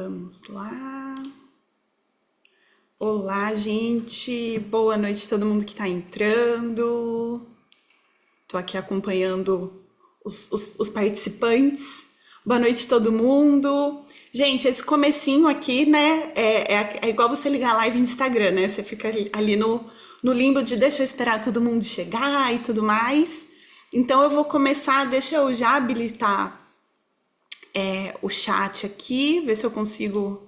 Vamos lá. Olá, gente. Boa noite a todo mundo que está entrando. Tô aqui acompanhando os participantes. Boa noite a todo mundo. Gente, esse comecinho aqui, né, é igual você ligar a live no Instagram, né? Você fica ali no limbo de deixa eu esperar todo mundo chegar e tudo mais. Então eu vou começar, deixa eu já habilitar o chat aqui, ver se eu consigo.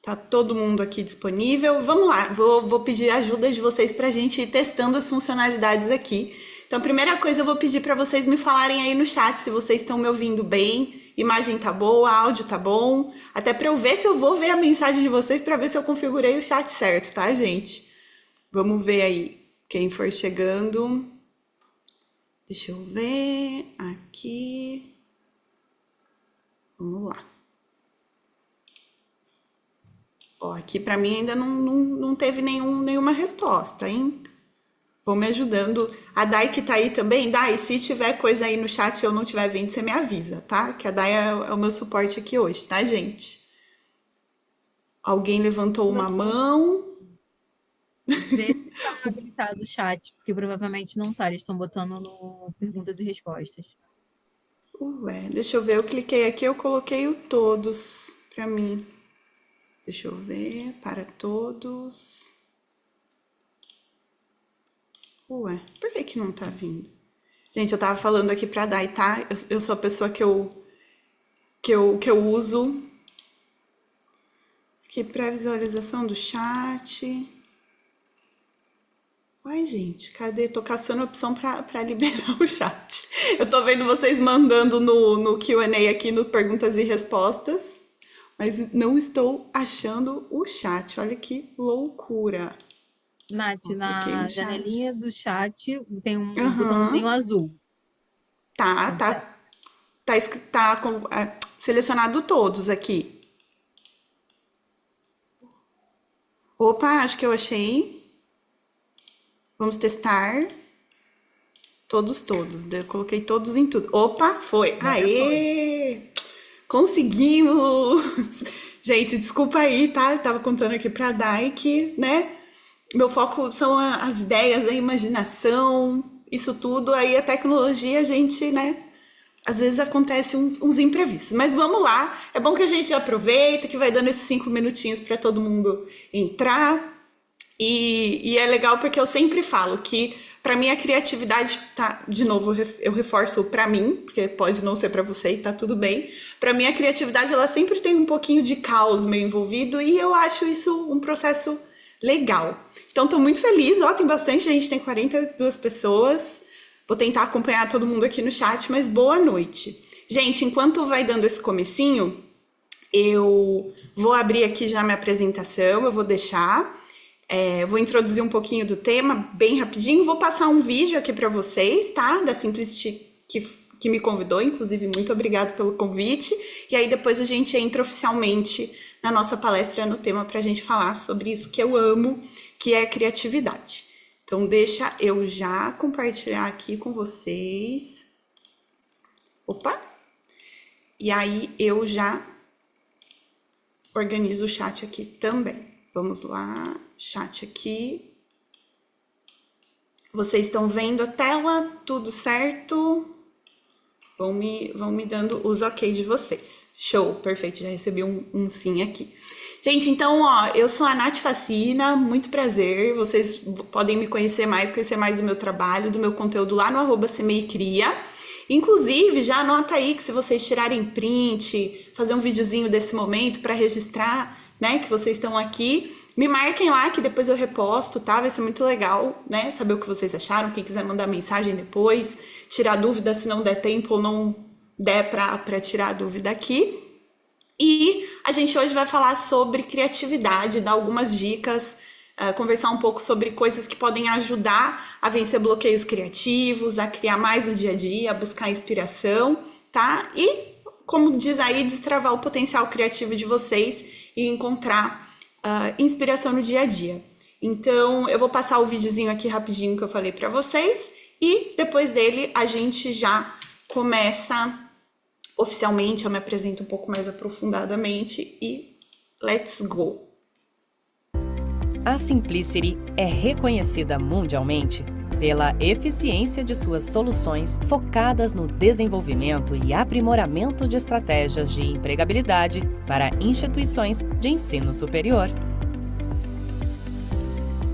Tá todo mundo aqui disponível. Vamos lá, vou pedir a ajuda de vocês para a gente ir testando as funcionalidades aqui. Então, a primeira coisa eu vou pedir para vocês me falarem aí no chat se vocês estão me ouvindo bem, imagem tá boa, áudio tá bom, até para eu ver se eu vou ver a mensagem de vocês para ver se eu configurei o chat certo, tá, gente? Vamos ver aí quem for chegando. Deixa eu ver aqui. Vamos lá. Ó, aqui para mim ainda não teve nenhuma resposta, hein? Vão me ajudando. A Dai que tá aí também. Dai, se tiver coisa aí no chat e eu não estiver vendo, você me avisa, tá? Que a Dai é o meu suporte aqui hoje, tá, gente? Alguém levantou uma mão. Vê se está habilitado o chat, porque provavelmente não tá. Eles estão botando no perguntas e respostas. Ué, deixa eu ver. Eu cliquei aqui, eu coloquei o todos pra mim. Deixa eu ver. Para todos. Ué, por que que não tá vindo? Gente, eu tava falando aqui pra Dai, tá? Eu sou a pessoa que eu uso aqui pra visualização do chat. Uai, gente, cadê? Tô caçando a opção pra liberar o chat. Eu tô vendo vocês mandando no Q&A aqui, no perguntas e respostas, mas não estou achando o chat. Olha que loucura. Nath, Ó, cliquei no na chat. janelinha do chat tem um botãozinho Aham. azul. Tá, Consegue? selecionado todos aqui. Opa, acho que eu achei. Vamos testar. Todos. Eu coloquei todos em tudo. Opa, foi. Agora foi. Aê! Conseguimos! Gente, desculpa aí, tá? Eu tava contando aqui pra Dai que, né? Meu foco são as ideias, a imaginação, isso tudo. Aí a tecnologia, a gente, né? Às vezes acontece uns imprevistos. Mas vamos lá. É bom que a gente aproveita, que vai dando esses 5 minutinhos para todo mundo entrar. E é legal porque eu sempre falo que para mim a criatividade tá, de novo, eu reforço para mim, porque pode não ser para você e tá tudo bem. Para mim a criatividade ela sempre tem um pouquinho de caos meio envolvido e eu acho isso um processo legal. Então tô muito feliz, ó, tem bastante gente, tem 42 pessoas. Vou tentar acompanhar todo mundo aqui no chat, mas boa noite. Gente, enquanto vai dando esse comecinho, eu vou abrir aqui já minha apresentação, eu vou deixar. Vou introduzir um pouquinho do tema bem rapidinho. Vou passar um vídeo aqui para vocês, tá? Da Simplicity que me convidou, inclusive, muito obrigado pelo convite. E aí depois a gente entra oficialmente na nossa palestra no tema para a gente falar sobre isso que eu amo, que é criatividade. Então, deixa eu já compartilhar aqui com vocês. Opa! E aí eu já organizo o chat aqui também. Vamos lá, chat aqui. Vocês estão vendo a tela? Tudo certo? Vão me dando os ok de vocês. Show, perfeito, já recebi um sim aqui. Gente, então, ó, eu sou a Nath Facina, muito prazer. Vocês podem me conhecer mais do meu trabalho, do meu conteúdo lá no @semeicria. Inclusive, já anota aí que se vocês tirarem print, fazer um videozinho desse momento para registrar, né, que vocês estão aqui, me marquem lá que depois eu reposto, tá? Vai ser muito legal, né? Saber o que vocês acharam. Quem quiser mandar mensagem depois, tirar dúvida se não der tempo ou não der pra tirar a dúvida aqui. E a gente hoje vai falar sobre criatividade, dar algumas dicas, conversar um pouco sobre coisas que podem ajudar a vencer bloqueios criativos, a criar mais no dia a dia, a buscar inspiração, tá? E, como diz aí, destravar o potencial criativo de vocês e encontrar inspiração no dia a dia. Então, eu vou passar o videozinho aqui rapidinho que eu falei para vocês e depois dele a gente já começa oficialmente eu me apresento um pouco mais aprofundadamente e let's go! A Simplicity é reconhecida mundialmente pela eficiência de suas soluções focadas no desenvolvimento e aprimoramento de estratégias de empregabilidade para instituições de ensino superior.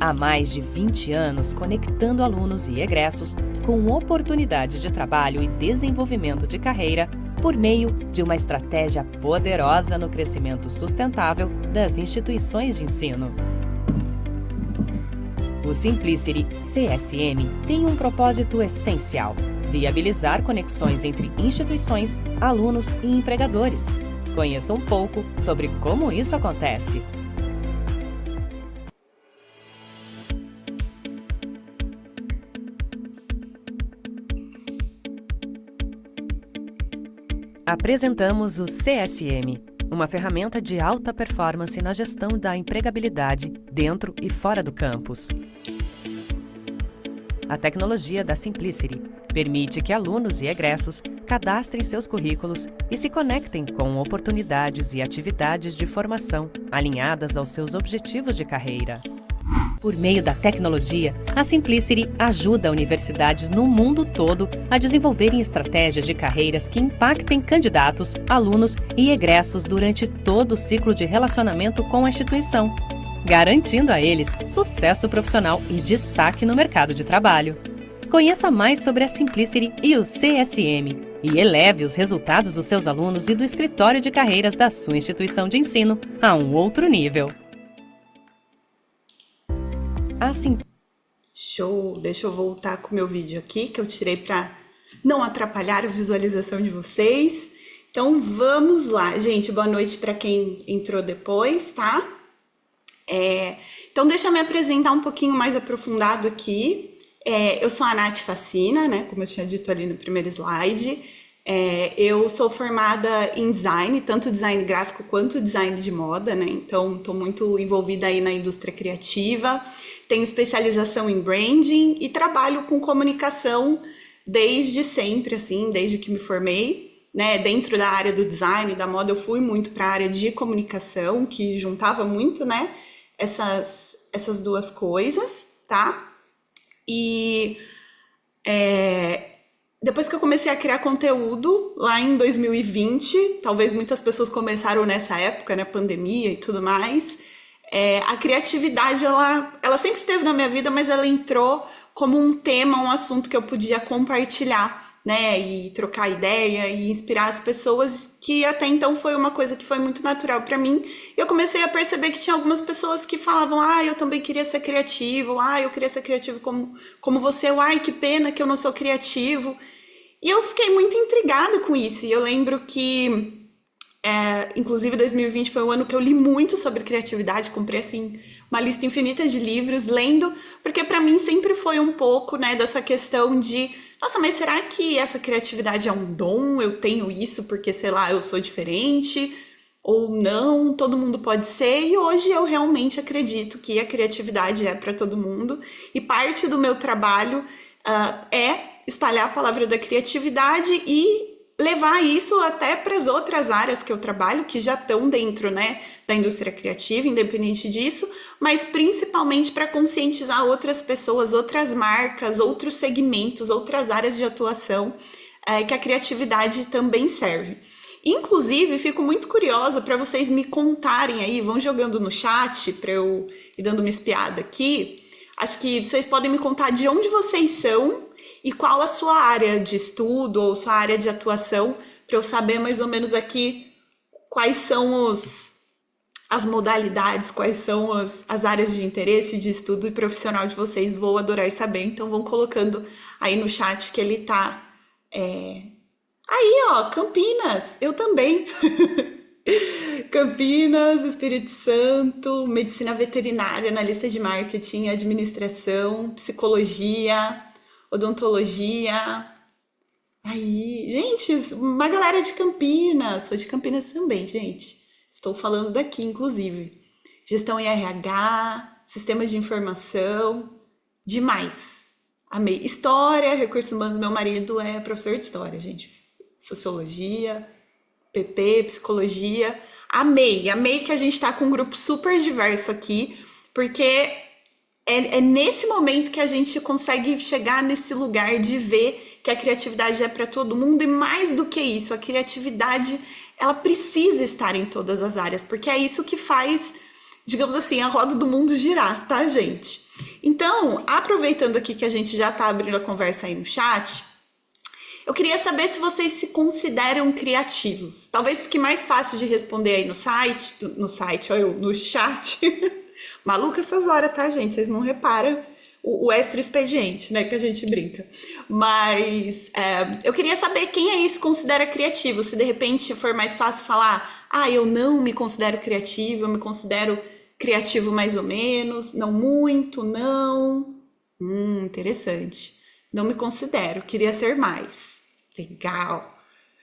Há mais de 20 anos conectando alunos e egressos com oportunidades de trabalho e desenvolvimento de carreira por meio de uma estratégia poderosa no crescimento sustentável das instituições de ensino. O Simplicity CSM tem um propósito essencial: viabilizar conexões entre instituições, alunos e empregadores. Conheça um pouco sobre como isso acontece. Apresentamos o CSM, uma ferramenta de alta performance na gestão da empregabilidade dentro e fora do campus. A tecnologia da Simplicity permite que alunos e egressos cadastrem seus currículos e se conectem com oportunidades e atividades de formação alinhadas aos seus objetivos de carreira. Por meio da tecnologia, a Simplicity ajuda universidades no mundo todo a desenvolverem estratégias de carreiras que impactem candidatos, alunos e egressos durante todo o ciclo de relacionamento com a instituição, garantindo a eles sucesso profissional e destaque no mercado de trabalho. Conheça mais sobre a Simplicity e o CSM e eleve os resultados dos seus alunos e do escritório de carreiras da sua instituição de ensino a um outro nível. Show! Deixa eu voltar com o meu vídeo aqui, que eu tirei para não atrapalhar a visualização de vocês. Então, vamos lá. Gente, boa noite para quem entrou depois, tá? Então, deixa eu me apresentar um pouquinho mais aprofundado aqui. Eu sou a Nath Facina, né? Como eu tinha dito ali no primeiro slide. Eu sou formada em design, tanto design gráfico quanto design de moda, né? Então, estou muito envolvida aí na indústria criativa. Tenho especialização em branding e trabalho com comunicação desde sempre, assim, desde que me formei, né? Dentro da área do design, da moda, eu fui muito para a área de comunicação, que juntava muito, né? Essas duas coisas, tá? E depois que eu comecei a criar conteúdo, lá em 2020, talvez muitas pessoas começaram nessa época, né? Pandemia e tudo mais. A criatividade, ela sempre esteve na minha vida, mas ela entrou como um tema, um assunto que eu podia compartilhar, né? E trocar ideia e inspirar as pessoas, que até então foi uma coisa que foi muito natural para mim. Eu comecei a perceber que tinha algumas pessoas que falavam: eu também queria ser criativo, eu queria ser criativo como você, que pena que eu não sou criativo. E eu fiquei muito intrigada com isso. E eu lembro que inclusive 2020 foi um ano que eu li muito sobre criatividade, comprei assim uma lista infinita de livros lendo, porque para mim sempre foi um pouco, né, dessa questão de, nossa, mas será que essa criatividade é um dom? Eu tenho isso porque, sei lá, eu sou diferente? Ou não, todo mundo pode ser? E hoje eu realmente acredito que a criatividade é para todo mundo, e parte do meu trabalho é espalhar a palavra da criatividade e levar isso até para as outras áreas que eu trabalho, que já estão dentro, né, da indústria criativa, independente disso, mas principalmente para conscientizar outras pessoas, outras marcas, outros segmentos, outras áreas de atuação, que a criatividade também serve. Inclusive, fico muito curiosa para vocês me contarem aí, vão jogando no chat para eu ir dando uma espiada aqui. Acho que vocês podem me contar de onde vocês são e qual a sua área de estudo ou sua área de atuação, para eu saber mais ou menos aqui quais são as modalidades, quais são as áreas de interesse, de estudo e profissional de vocês. Vou adorar saber, então vão colocando aí no chat que ele tá... Aí, ó, Campinas, eu também. Campinas, Espírito Santo, medicina veterinária, analista de marketing, administração, psicologia, odontologia. Aí, gente, uma galera de Campinas. Sou de Campinas também, gente. Estou falando daqui, inclusive. Gestão em RH, sistema de informação, demais. Amei. História, recursos humanos. Meu marido é professor de história, gente. sociologia, PP, psicologia. Amei que a gente tá com um grupo super diverso aqui, porque é nesse momento que a gente consegue chegar nesse lugar de ver que a criatividade é para todo mundo, e mais do que isso, a criatividade, ela precisa estar em todas as áreas, porque é isso que faz, digamos assim, a roda do mundo girar, tá, gente? Então, aproveitando aqui que a gente já tá abrindo a conversa aí no chat, eu queria saber se vocês se consideram criativos. Talvez fique mais fácil de responder aí no site, olha eu, no chat. Maluca essas horas, tá, gente? Vocês não reparam o extra expediente, né, que a gente brinca. Mas eu queria saber quem aí se considera criativo. Se de repente for mais fácil falar, eu não me considero criativo, eu me considero criativo mais ou menos, não muito, não. Interessante. Não me considero, queria ser mais. Legal.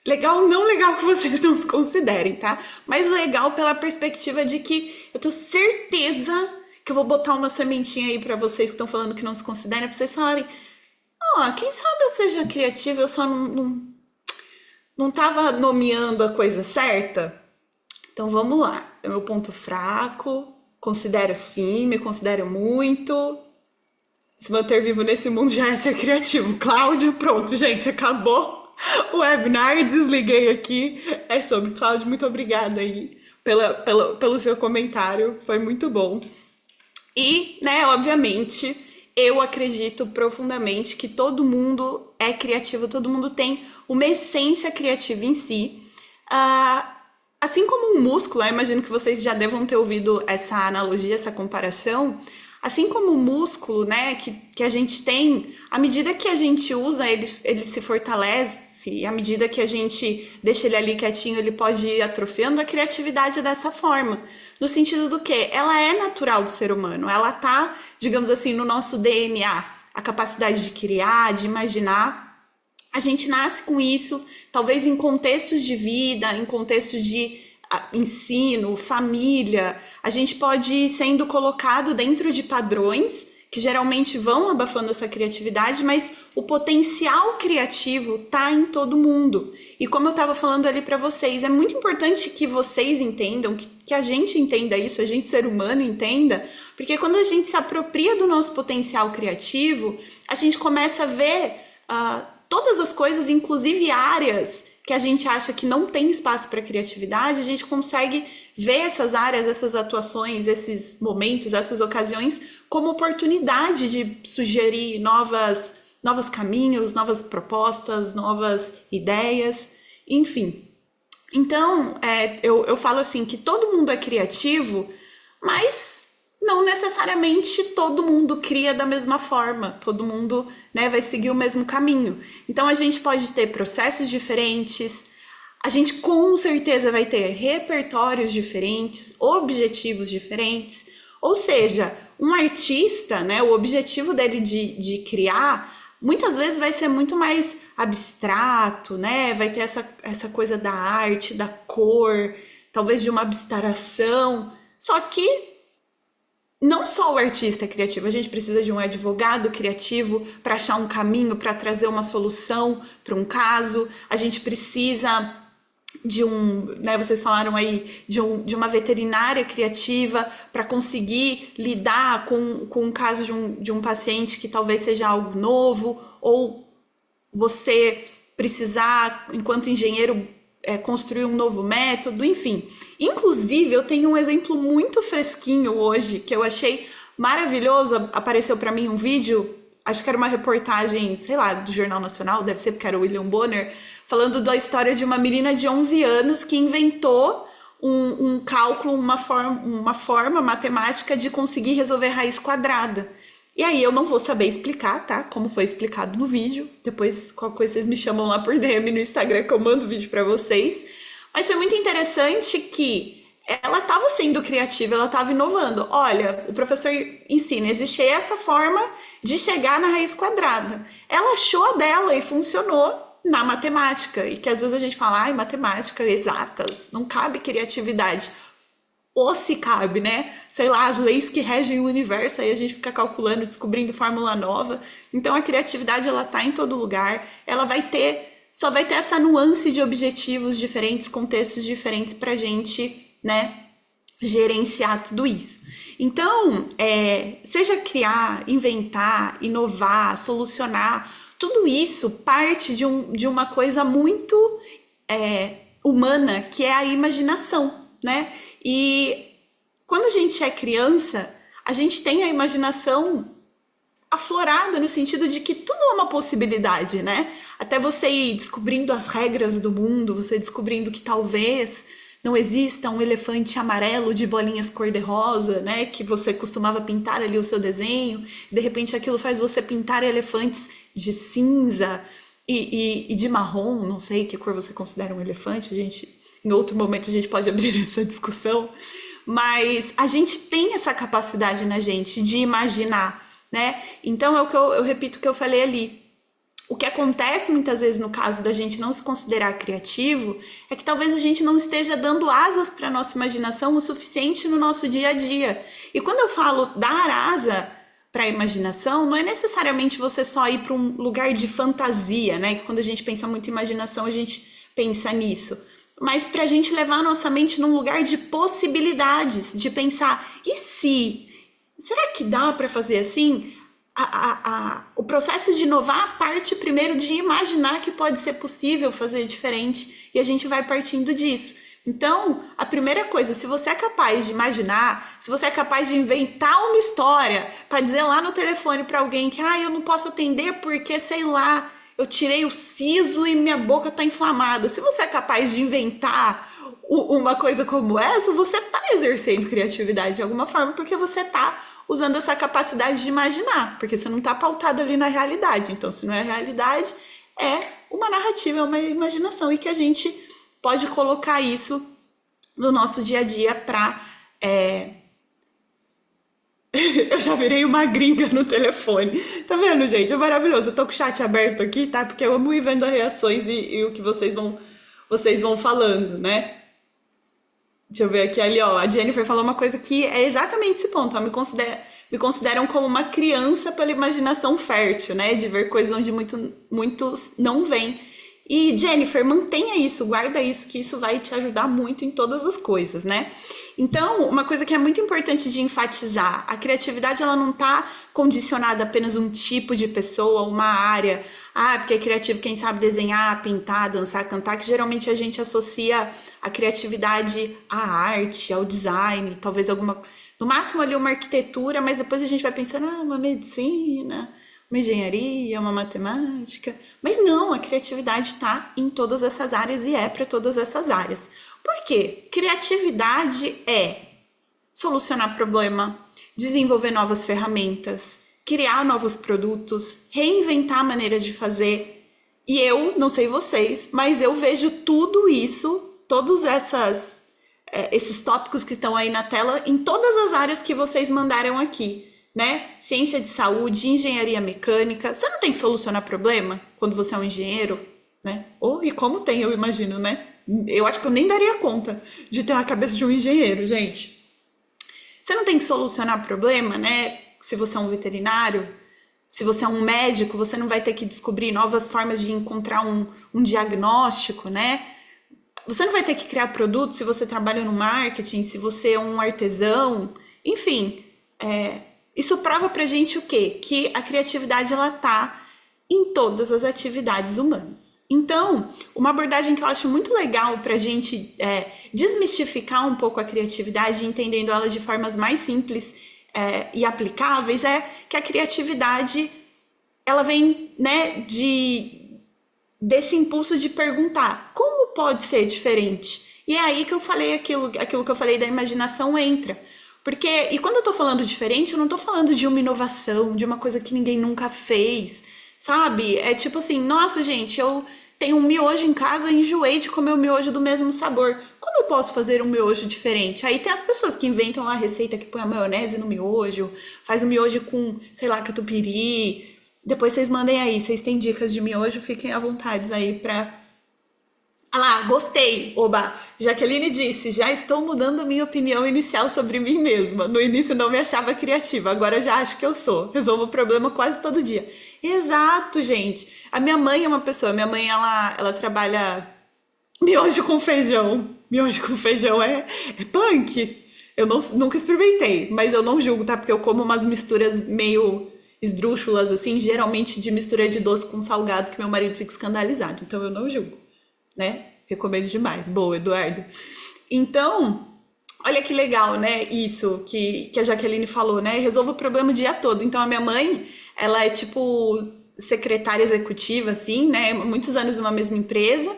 Legal, não legal que vocês não se considerem, tá? Mas legal pela perspectiva de que eu tenho certeza que eu vou botar uma sementinha aí pra vocês que estão falando que não se consideram, pra vocês falarem, quem sabe eu seja criativa, eu só não tava nomeando a coisa certa? Então vamos lá. É meu ponto fraco, considero sim, me considero muito. Se manter vivo nesse mundo já é ser criativo. Cláudio, pronto, gente, acabou o webinar, desliguei aqui. É sobre. Cláudio, muito obrigada aí pelo seu comentário, foi muito bom. E, né, obviamente, eu acredito profundamente que todo mundo é criativo, todo mundo tem uma essência criativa em si. Assim como um músculo, eu imagino que vocês já devam ter ouvido essa analogia, essa comparação. Assim como o músculo, né, que a gente tem, à medida que a gente usa, ele se fortalece, e à medida que a gente deixa ele ali quietinho, ele pode ir atrofiando. A criatividade dessa forma. No sentido do quê? Ela é natural do ser humano, ela tá, digamos assim, no nosso DNA. A capacidade de criar, de imaginar. A gente nasce com isso, talvez em contextos de vida, em contextos de ensino, família, a gente pode ir sendo colocado dentro de padrões que geralmente vão abafando essa criatividade, mas o potencial criativo tá em todo mundo. E como eu estava falando ali para vocês, é muito importante que vocês entendam, que a gente entenda isso, a gente ser humano entenda, porque quando a gente se apropria do nosso potencial criativo, a gente começa a ver todas as coisas, inclusive áreas que a gente acha que não tem espaço para criatividade, a gente consegue ver essas áreas, essas atuações, esses momentos, essas ocasiões como oportunidade de sugerir novos caminhos, novas propostas, novas ideias, enfim. Então, eu falo assim que todo mundo é criativo, mas não necessariamente todo mundo cria da mesma forma, todo mundo, né, vai seguir o mesmo caminho. Então a gente pode ter processos diferentes, a gente com certeza vai ter repertórios diferentes, objetivos diferentes, ou seja, um artista, né, o objetivo dele de criar, muitas vezes vai ser muito mais abstrato, né, vai ter essa coisa da arte, da cor, talvez de uma abstração, só que não só o artista é criativo, a gente precisa de um advogado criativo para achar um caminho, para trazer uma solução para um caso, a gente precisa de né, vocês falaram aí, de uma veterinária criativa para conseguir lidar com o caso de um paciente que talvez seja algo novo, ou você precisar, enquanto engenheiro, construir um novo método, enfim. Inclusive, eu tenho um exemplo muito fresquinho hoje, que eu achei maravilhoso. Apareceu para mim um vídeo, acho que era uma reportagem, sei lá, do Jornal Nacional, deve ser porque era o William Bonner, falando da história de uma menina de 11 anos que inventou um cálculo, uma forma matemática de conseguir resolver raiz quadrada. E aí eu não vou saber explicar, tá? Como foi explicado no vídeo. Depois, qualquer coisa, vocês me chamam lá por DM no Instagram que eu mando o vídeo pra vocês. Mas foi muito interessante que ela estava sendo criativa, ela estava inovando. Olha, o professor ensina, existe essa forma de chegar na raiz quadrada. Ela achou a dela e funcionou na matemática. E que às vezes a gente fala, matemática, exatas, não cabe criatividade. Ou se cabe, né? Sei lá, as leis que regem o universo, aí a gente fica calculando, descobrindo fórmula nova. Então a criatividade, ela tá em todo lugar, ela vai ter só vai ter essa nuance de objetivos diferentes, contextos diferentes pra gente, né, gerenciar tudo isso. Então, seja criar, inventar, inovar, solucionar, tudo isso parte de uma coisa muito humana, que é a imaginação, né? E quando a gente é criança, a gente tem a imaginação aflorada no sentido de que tudo é uma possibilidade, né? Até você ir descobrindo as regras do mundo, você descobrindo que talvez não exista um elefante amarelo de bolinhas cor-de-rosa, né? Que você costumava pintar ali o seu desenho, de repente aquilo faz você pintar elefantes de cinza e de marrom, não sei que cor você considera um elefante, em outro momento a gente pode abrir essa discussão, mas a gente tem essa capacidade na gente de imaginar, né? Então é o que eu repito o que eu falei ali. O que acontece muitas vezes no caso da gente não se considerar criativo é que talvez a gente não esteja dando asas para a nossa imaginação o suficiente no nosso dia a dia. E quando eu falo dar asa para a imaginação, não é necessariamente você só ir para um lugar de fantasia, né? Que quando a gente pensa muito em imaginação, a gente pensa nisso. Mas para a gente levar a nossa mente num lugar de possibilidades, de pensar, e se? Será que dá para fazer assim? O processo de inovar parte primeiro de imaginar que pode ser possível fazer diferente e a gente vai partindo disso. Então, a primeira coisa, se você é capaz de imaginar, se você é capaz de inventar uma história para dizer lá no telefone para alguém que eu não posso atender porque, sei lá, eu tirei o siso e minha boca tá inflamada. Se você é capaz de inventar uma coisa como essa, você tá exercendo criatividade de alguma forma porque você tá usando essa capacidade de imaginar, porque você não tá pautado ali na realidade. Então, se não é realidade, é uma narrativa, é uma imaginação e que a gente pode colocar isso no nosso dia a dia para... Eu já virei uma gringa no telefone. Tá vendo, gente? É maravilhoso. Eu tô com o chat aberto aqui, tá? Porque eu amo ir vendo as reações e o que vocês vão falando, né? Deixa eu ver aqui, ali, ó. A Jennifer falou uma coisa que é exatamente esse ponto. Ó, me consideram como uma criança pela imaginação fértil, né? De ver coisas onde muitos não veem. E, Jennifer, mantenha isso, guarda isso, que isso vai te ajudar muito em todas as coisas, né? Então, uma coisa que é muito importante de enfatizar, a criatividade, ela não tá condicionada a apenas um tipo de pessoa, uma área. Porque é criativo quem sabe desenhar, pintar, dançar, cantar, que geralmente a gente associa a criatividade à arte, ao design, talvez no máximo ali uma arquitetura, mas depois a gente vai pensando, uma medicina, uma engenharia, uma matemática. Mas não, a criatividade está em todas essas áreas e é para todas essas áreas. Por quê? Criatividade é solucionar problema, desenvolver novas ferramentas, criar novos produtos, reinventar a maneira de fazer. E eu, não sei vocês, mas eu vejo tudo isso, todos esses tópicos que estão aí na tela, em todas as áreas que vocês mandaram aqui, né? Ciência de saúde, engenharia mecânica. Você não tem que solucionar problema quando você é um engenheiro, né? E como tem, eu imagino, né? Eu acho que eu nem daria conta de ter a cabeça de um engenheiro, gente. Você não tem que solucionar problema, né? Se você é um veterinário, se você é um médico, você não vai ter que descobrir novas formas de encontrar um diagnóstico, né? Você não vai ter que criar produtos se você trabalha no marketing, se você é um artesão, enfim. Isso prova pra gente o quê? Que a criatividade, ela tá em todas as atividades humanas. Então, uma abordagem que eu acho muito legal pra gente desmistificar um pouco a criatividade, entendendo ela de formas mais simples e aplicáveis, é que a criatividade, ela vem, né, desse impulso de perguntar, como pode ser diferente? E é aí que eu falei aquilo que eu falei da imaginação entra. Porque, e quando eu tô falando diferente, eu não tô falando de uma inovação, de uma coisa que ninguém nunca fez, sabe? É tipo assim, nossa, gente, eu tenho um miojo em casa e enjoei de comer o miojo do mesmo sabor. Como eu posso fazer um miojo diferente? Aí tem as pessoas que inventam a receita que põe a maionese no miojo, faz o miojo com, sei lá, catupiry. Depois vocês mandem aí, vocês têm dicas de miojo, fiquem à vontade aí pra Ah lá, gostei, oba. Jaqueline disse, já estou mudando minha opinião inicial sobre mim mesma. No início não me achava criativa, agora já acho que eu sou. Resolvo o problema quase todo dia. Exato, gente. A minha mãe é uma pessoa, minha mãe, ela trabalha miojo com feijão. Miojo com feijão é punk. Eu nunca experimentei, mas eu não julgo, tá? Porque eu como umas misturas meio esdrúxulas, assim, geralmente de mistura de doce com salgado, que meu marido fica escandalizado. Então eu não julgo, né? Recomendo demais. Boa, Eduardo. Então, olha que legal, né? Isso que a Jaqueline falou, né? Resolve o problema o dia todo. Então, a minha mãe, ela é tipo secretária executiva, assim, né? Muitos anos numa mesma empresa.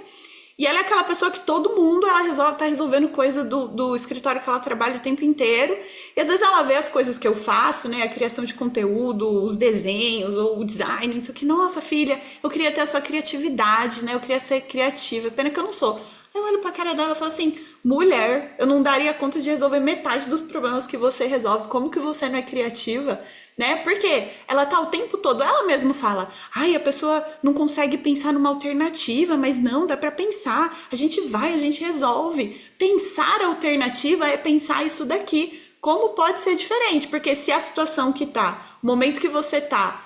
E ela é aquela pessoa que todo mundo, tá resolvendo coisa do escritório que ela trabalha o tempo inteiro. E às vezes ela vê as coisas que eu faço, né? A criação de conteúdo, os desenhos, ou o design, não sei o que. Nossa, filha, eu queria ter a sua criatividade, né? Eu queria ser criativa. Pena que eu não sou. Eu olho pra cara dela e falo assim, mulher, eu não daria conta de resolver metade dos problemas que você resolve. Como que você não é criativa? Né? Porque ela tá o tempo todo, ela mesma fala, ai, a pessoa não consegue pensar numa alternativa, mas não, dá pra pensar, a gente resolve. Pensar a alternativa é pensar isso daqui. Como pode ser diferente? Porque se a situação que tá, o momento que você tá,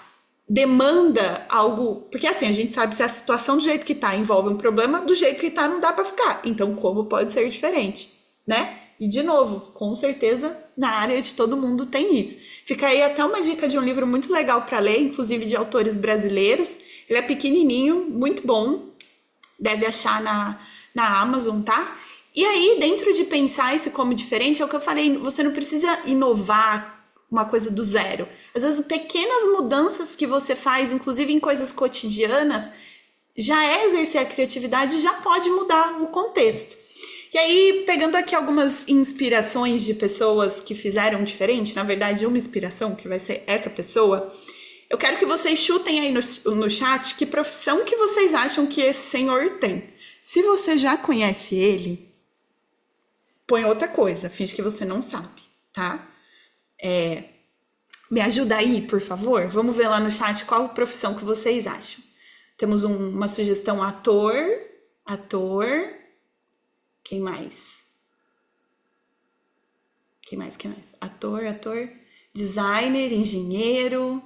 demanda algo, porque assim, a gente sabe se a situação do jeito que tá envolve um problema, do jeito que tá não dá pra ficar. Então, como pode ser diferente, né? E de novo, com certeza, na área de todo mundo tem isso. Fica aí até uma dica de um livro muito legal para ler, inclusive de autores brasileiros. Ele é pequenininho, muito bom. Deve achar na Amazon, tá? E aí, dentro de pensar esse como diferente, é o que eu falei, você não precisa inovar uma coisa do zero. Às vezes, pequenas mudanças que você faz, inclusive em coisas cotidianas, já é exercer a criatividade e já pode mudar o contexto. E aí, pegando aqui algumas inspirações de pessoas que fizeram diferente, na verdade, uma inspiração, que vai ser essa pessoa, eu quero que vocês chutem aí no chat que profissão que vocês acham que esse senhor tem. Se você já conhece ele, põe outra coisa, finge que você não sabe, tá? Me ajuda aí, por favor? Vamos ver lá no chat qual profissão que vocês acham. Temos uma sugestão ator. Quem mais? Ator, designer, engenheiro.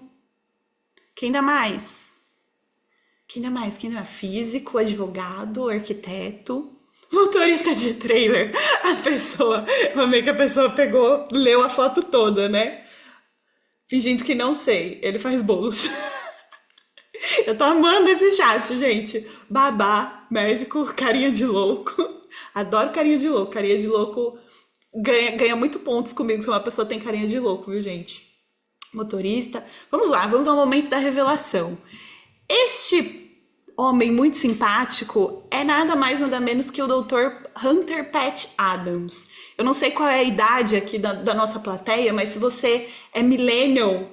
Quem dá mais? Físico, advogado, arquiteto, motorista de trailer. Eu amei que a pessoa pegou, leu a foto toda, né? Fingindo que não sei. Ele faz bolos. Eu tô amando esse chat, gente. Babá, médico, carinha de louco. Adoro carinha de louco. Carinha de louco ganha muito pontos comigo se uma pessoa tem carinha de louco, viu, gente? Motorista. Vamos lá, vamos ao momento da revelação. Este homem muito simpático é nada mais, nada menos que o Dr. Hunter Patch Adams. Eu não sei qual é a idade aqui da nossa plateia, mas se você é millennial,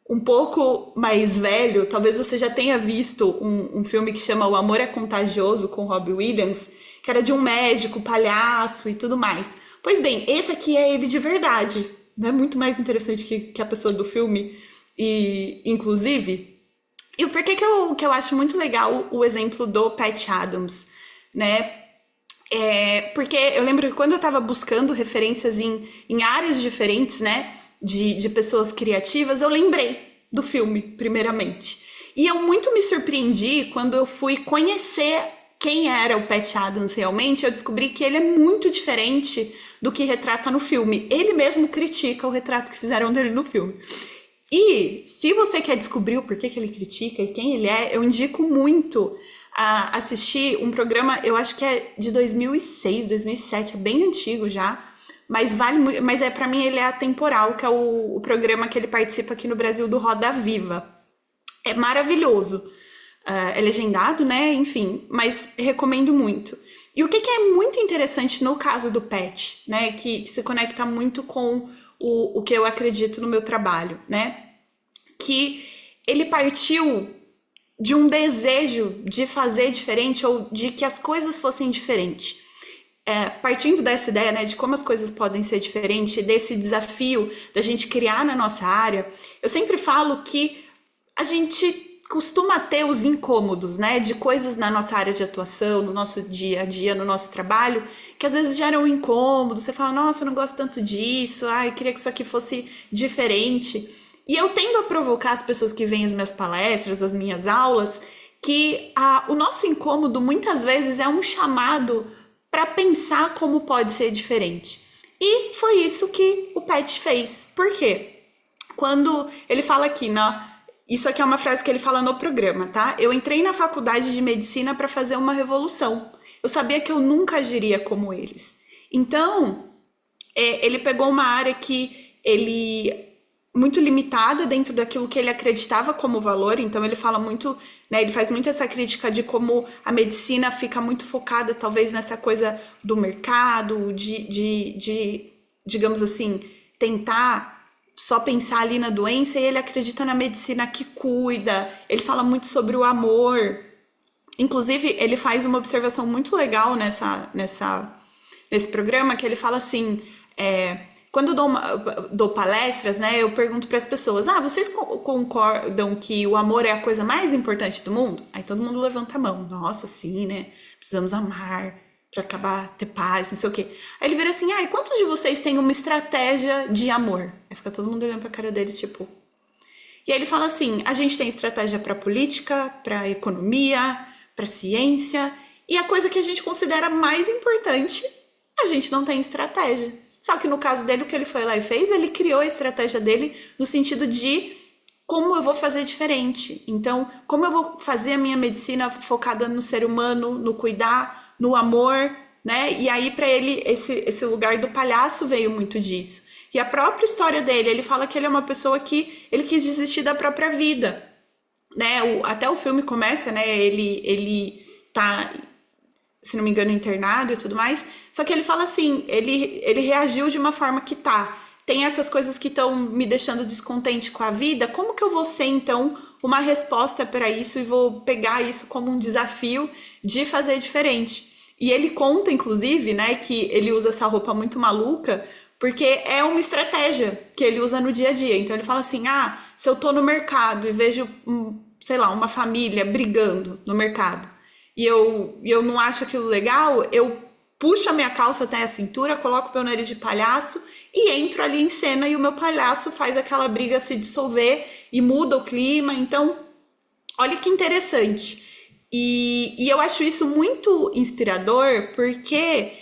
um pouco mais velho, talvez você já tenha visto um filme que chama O Amor é Contagioso, com Robbie Williams, que era de um médico, palhaço e tudo mais. Pois bem, esse aqui é ele de verdade, né? Muito mais interessante que a pessoa do filme, e inclusive... E por que eu acho muito legal o exemplo do Patch Adams, né? Porque eu lembro que quando eu estava buscando referências em áreas diferentes, né? De pessoas criativas, eu lembrei do filme, primeiramente. E eu muito me surpreendi quando eu fui conhecer quem era o Patch Adams realmente. Eu descobri que ele é muito diferente do que retrata no filme. Ele mesmo critica o retrato que fizeram dele no filme. E se você quer descobrir o porquê que ele critica e quem ele é, eu indico muito a assistir um programa, eu acho que é de 2006, 2007, é bem antigo já, mas vale muito, mas para mim ele é atemporal, que é o programa que ele participa aqui no Brasil do Roda Viva. É maravilhoso. É legendado, né? Enfim, mas recomendo muito. E o que é muito interessante no caso do Patch, né? Que se conecta muito com o que eu acredito no meu trabalho, né? Que ele partiu de um desejo de fazer diferente ou de que as coisas fossem diferentes. Partindo dessa ideia, né, de como as coisas podem ser diferentes, desse desafio da gente criar na nossa área, eu sempre falo que a gente costuma ter os incômodos, né, de coisas na nossa área de atuação, no nosso dia a dia, no nosso trabalho, que às vezes geram um incômodo, você fala, nossa, eu não gosto tanto disso, ai, eu queria que isso aqui fosse diferente. E eu tendo a provocar as pessoas que vêm às minhas palestras, às minhas aulas, que o nosso incômodo muitas vezes é um chamado para pensar como pode ser diferente. E foi isso que o Pat fez. Por quê? Quando ele fala aqui, né? Isso aqui é uma frase que ele fala no programa, tá? Eu entrei na faculdade de medicina para fazer uma revolução. Eu sabia que eu nunca agiria como eles. Então, ele pegou uma área que ele muito limitada dentro daquilo que ele acreditava como valor. Então, ele fala muito, né? Ele faz muito essa crítica de como a medicina fica muito focada, talvez, nessa coisa do mercado, digamos assim, tentar só pensar ali na doença, e ele acredita na medicina que cuida, ele fala muito sobre o amor. Inclusive, ele faz uma observação muito legal nesse programa, que ele fala assim, quando eu dou palestras, né, eu pergunto para as pessoas, vocês concordam que o amor é a coisa mais importante do mundo? Aí todo mundo levanta a mão, nossa, sim, né, precisamos amar, para acabar, ter paz, não sei o quê. Aí ele vira assim, e quantos de vocês têm uma estratégia de amor? Aí fica todo mundo olhando pra cara dele, tipo... E aí ele fala assim, a gente tem estratégia para política, para economia, para ciência, e a coisa que a gente considera mais importante, a gente não tem estratégia. Só que no caso dele, o que ele foi lá e fez, ele criou a estratégia dele no sentido de como eu vou fazer diferente. Então, como eu vou fazer a minha medicina focada no ser humano, no cuidar, no amor, né? E aí, para ele, esse lugar do palhaço veio muito disso. E a própria história dele, ele fala que ele é uma pessoa que ele quis desistir da própria vida, né? Até o filme começa, né? Ele tá, se não me engano, internado e tudo mais. Só que ele fala assim, ele reagiu de uma forma que tem essas coisas que estão me deixando descontente com a vida, como que eu vou ser, então, uma resposta para isso e vou pegar isso como um desafio de fazer diferente? E ele conta, inclusive, né, que ele usa essa roupa muito maluca, porque é uma estratégia que ele usa no dia a dia. Então ele fala assim, se eu tô no mercado e vejo, sei lá, uma família brigando no mercado, e eu não acho aquilo legal, eu puxo a minha calça até a cintura, coloco meu nariz de palhaço e entro ali em cena, e o meu palhaço faz aquela briga se dissolver e muda o clima. Então, olha que interessante. E eu acho isso muito inspirador, porque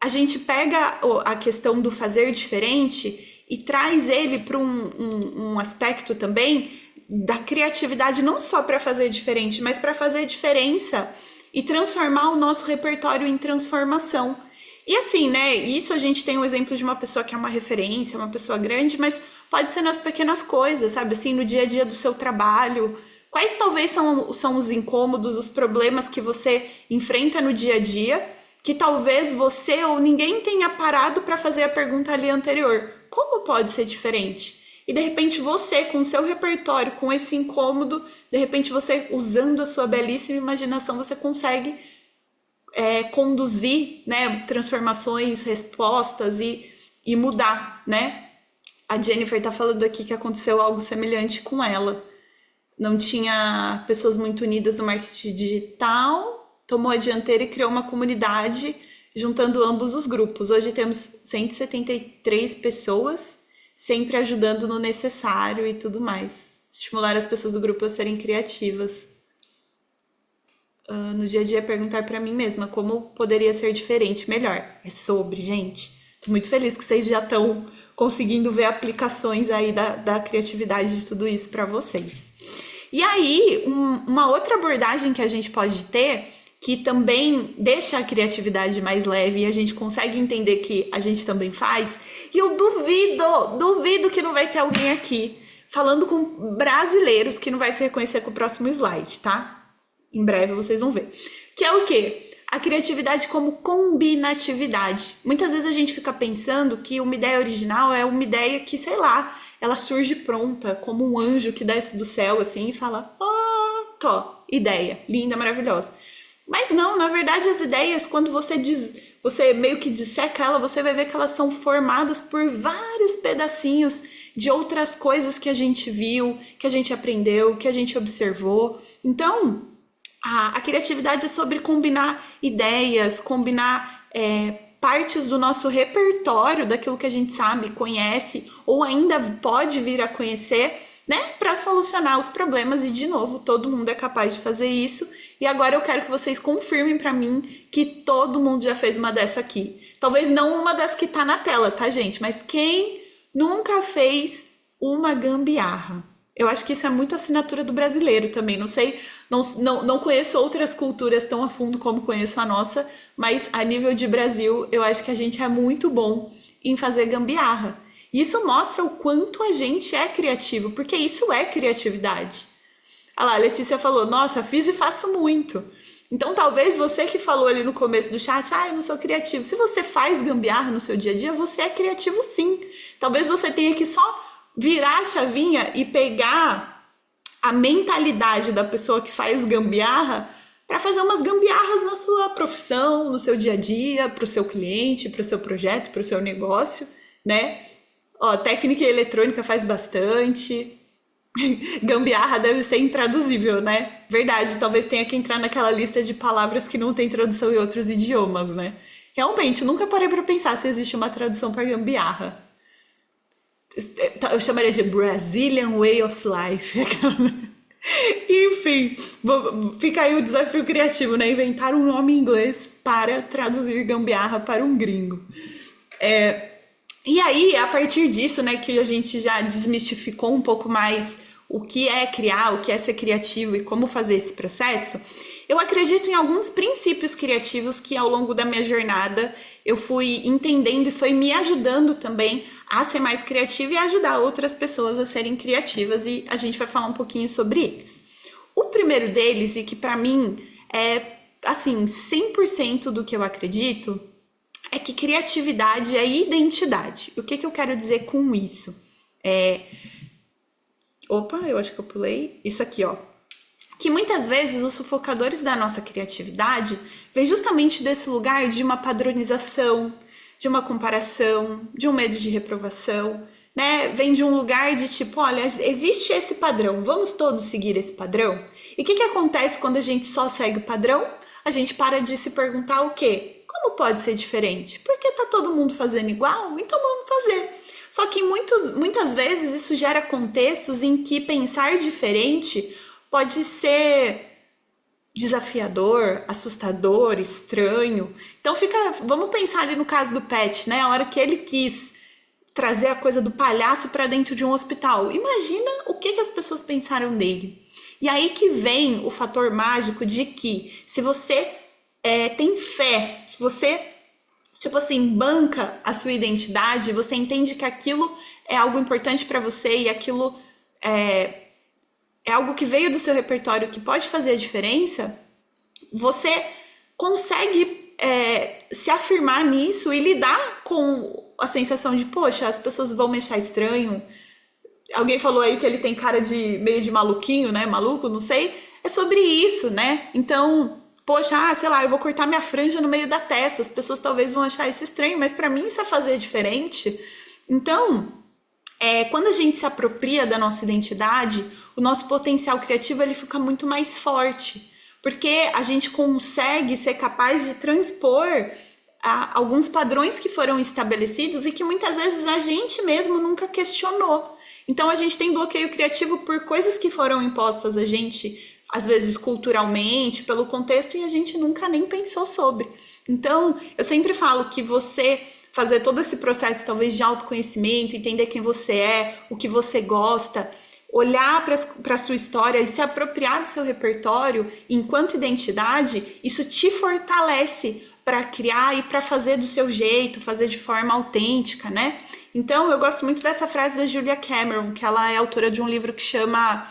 a gente pega a questão do fazer diferente e traz ele para um aspecto também da criatividade, não só para fazer diferente, mas para fazer diferença e transformar o nosso repertório em transformação. E assim, né, isso a gente tem o exemplo de uma pessoa que é uma referência, uma pessoa grande, mas pode ser nas pequenas coisas, sabe, assim, no dia a dia do seu trabalho. Quais talvez são os incômodos, os problemas que você enfrenta no dia a dia, que talvez você ou ninguém tenha parado para fazer a pergunta ali anterior. Como pode ser diferente? E de repente você, com o seu repertório, com esse incômodo, de repente você, usando a sua belíssima imaginação, você consegue conduzir, né, transformações, respostas e mudar, né? A Jennifer tá falando aqui que aconteceu algo semelhante com ela. Não tinha pessoas muito unidas no marketing digital, tomou a dianteira e criou uma comunidade juntando ambos os grupos. Hoje temos 173 pessoas, sempre ajudando no necessário e tudo mais. Estimular as pessoas do grupo a serem criativas. No dia a dia, perguntar para mim mesma como poderia ser diferente, melhor. É sobre, gente. Tô muito feliz que vocês já estão conseguindo ver aplicações aí da criatividade de tudo isso para vocês. E aí, uma outra abordagem que a gente pode ter, que também deixa a criatividade mais leve e a gente consegue entender que a gente também faz, e eu duvido que não vai ter alguém aqui falando com brasileiros que não vai se reconhecer com o próximo slide, tá? Em breve vocês vão ver. Que é o quê? A criatividade como combinatividade. Muitas vezes a gente fica pensando que uma ideia original é uma ideia que, sei lá, ela surge pronta, como um anjo que desce do céu, assim, e fala, ideia, linda, maravilhosa. Mas não, na verdade, as ideias, quando você meio que disseca ela, você vai ver que elas são formadas por vários pedacinhos de outras coisas que a gente viu, que a gente aprendeu, que a gente observou. Então, a criatividade é sobre combinar ideias, combinar partes do nosso repertório, daquilo que a gente sabe, conhece, ou ainda pode vir a conhecer, né, para solucionar os problemas. E, de novo, todo mundo é capaz de fazer isso. E agora eu quero que vocês confirmem para mim que todo mundo já fez uma dessa aqui. Talvez não uma das que tá na tela, tá, gente? Mas quem nunca fez uma gambiarra? Eu acho que isso é muito assinatura do brasileiro também. Não sei, não conheço outras culturas tão a fundo como conheço a nossa, mas a nível de Brasil, eu acho que a gente é muito bom em fazer gambiarra. E isso mostra o quanto a gente é criativo, porque isso é criatividade. Olha lá, a Letícia falou, nossa, fiz e faço muito. Então, talvez você que falou ali no começo do chat, eu não sou criativo. Se você faz gambiarra no seu dia a dia, você é criativo sim. Talvez você tenha que só virar a chavinha e pegar a mentalidade da pessoa que faz gambiarra para fazer umas gambiarras na sua profissão, no seu dia a dia, para o seu cliente, para o seu projeto, para o seu negócio, né? Ó, técnica eletrônica faz bastante. Gambiarra deve ser intraduzível, né? Verdade, talvez tenha que entrar naquela lista de palavras que não tem tradução em outros idiomas, né? Realmente, nunca parei para pensar se existe uma tradução para gambiarra. Eu chamaria de Brazilian Way of Life. Enfim, fica aí o desafio criativo, né? Inventar um nome em inglês para traduzir gambiarra para um gringo. E aí, a partir disso, né, que a gente já desmistificou um pouco mais o que é criar, o que é ser criativo e como fazer esse processo, eu acredito em alguns princípios criativos que ao longo da minha jornada eu fui entendendo e foi me ajudando também a ser mais criativa e ajudar outras pessoas a serem criativas, e a gente vai falar um pouquinho sobre eles. O primeiro deles, e que para mim é, assim, 100% do que eu acredito, é que criatividade é identidade. O que eu quero dizer com isso? Opa, eu acho que eu pulei. Isso aqui, ó. Que muitas vezes os sufocadores da nossa criatividade vêm justamente desse lugar de uma padronização, de uma comparação, de um medo de reprovação, né? Vem de um lugar de tipo, olha, existe esse padrão, vamos todos seguir esse padrão? E o que acontece quando a gente só segue o padrão? A gente para de se perguntar o quê? Como pode ser diferente? Porque tá todo mundo fazendo igual? Então vamos fazer. Só que muitas vezes isso gera contextos em que pensar diferente pode ser desafiador, assustador, estranho. Então vamos pensar ali no caso do Pet, né? A hora que ele quis trazer a coisa do palhaço para dentro de um hospital. Imagina o que as pessoas pensaram dele. E aí que vem o fator mágico de que se você tem fé, se você, tipo assim, banca a sua identidade, você entende que aquilo é algo importante para você e aquilo é algo que veio do seu repertório que pode fazer a diferença, você consegue se afirmar nisso e lidar com a sensação de, poxa, as pessoas vão me achar estranho. Alguém falou aí que ele tem cara de meio de maluquinho, né? Maluco, não sei. É sobre isso, né? Então, poxa, sei lá, eu vou cortar minha franja no meio da testa. As pessoas talvez vão achar isso estranho, mas para mim isso é fazer diferente. Então, quando a gente se apropria da nossa identidade, o nosso potencial criativo ele fica muito mais forte. Porque a gente consegue ser capaz de transpor alguns padrões que foram estabelecidos e que muitas vezes a gente mesmo nunca questionou. Então a gente tem bloqueio criativo por coisas que foram impostas a gente, às vezes culturalmente, pelo contexto, e a gente nunca nem pensou sobre. Então eu sempre falo que você fazer todo esse processo talvez de autoconhecimento, entender quem você é, o que você gosta, olhar para a sua história e se apropriar do seu repertório enquanto identidade, isso te fortalece para criar e para fazer do seu jeito, fazer de forma autêntica, né? Então, eu gosto muito dessa frase da Julia Cameron, que ela é autora de um livro que chama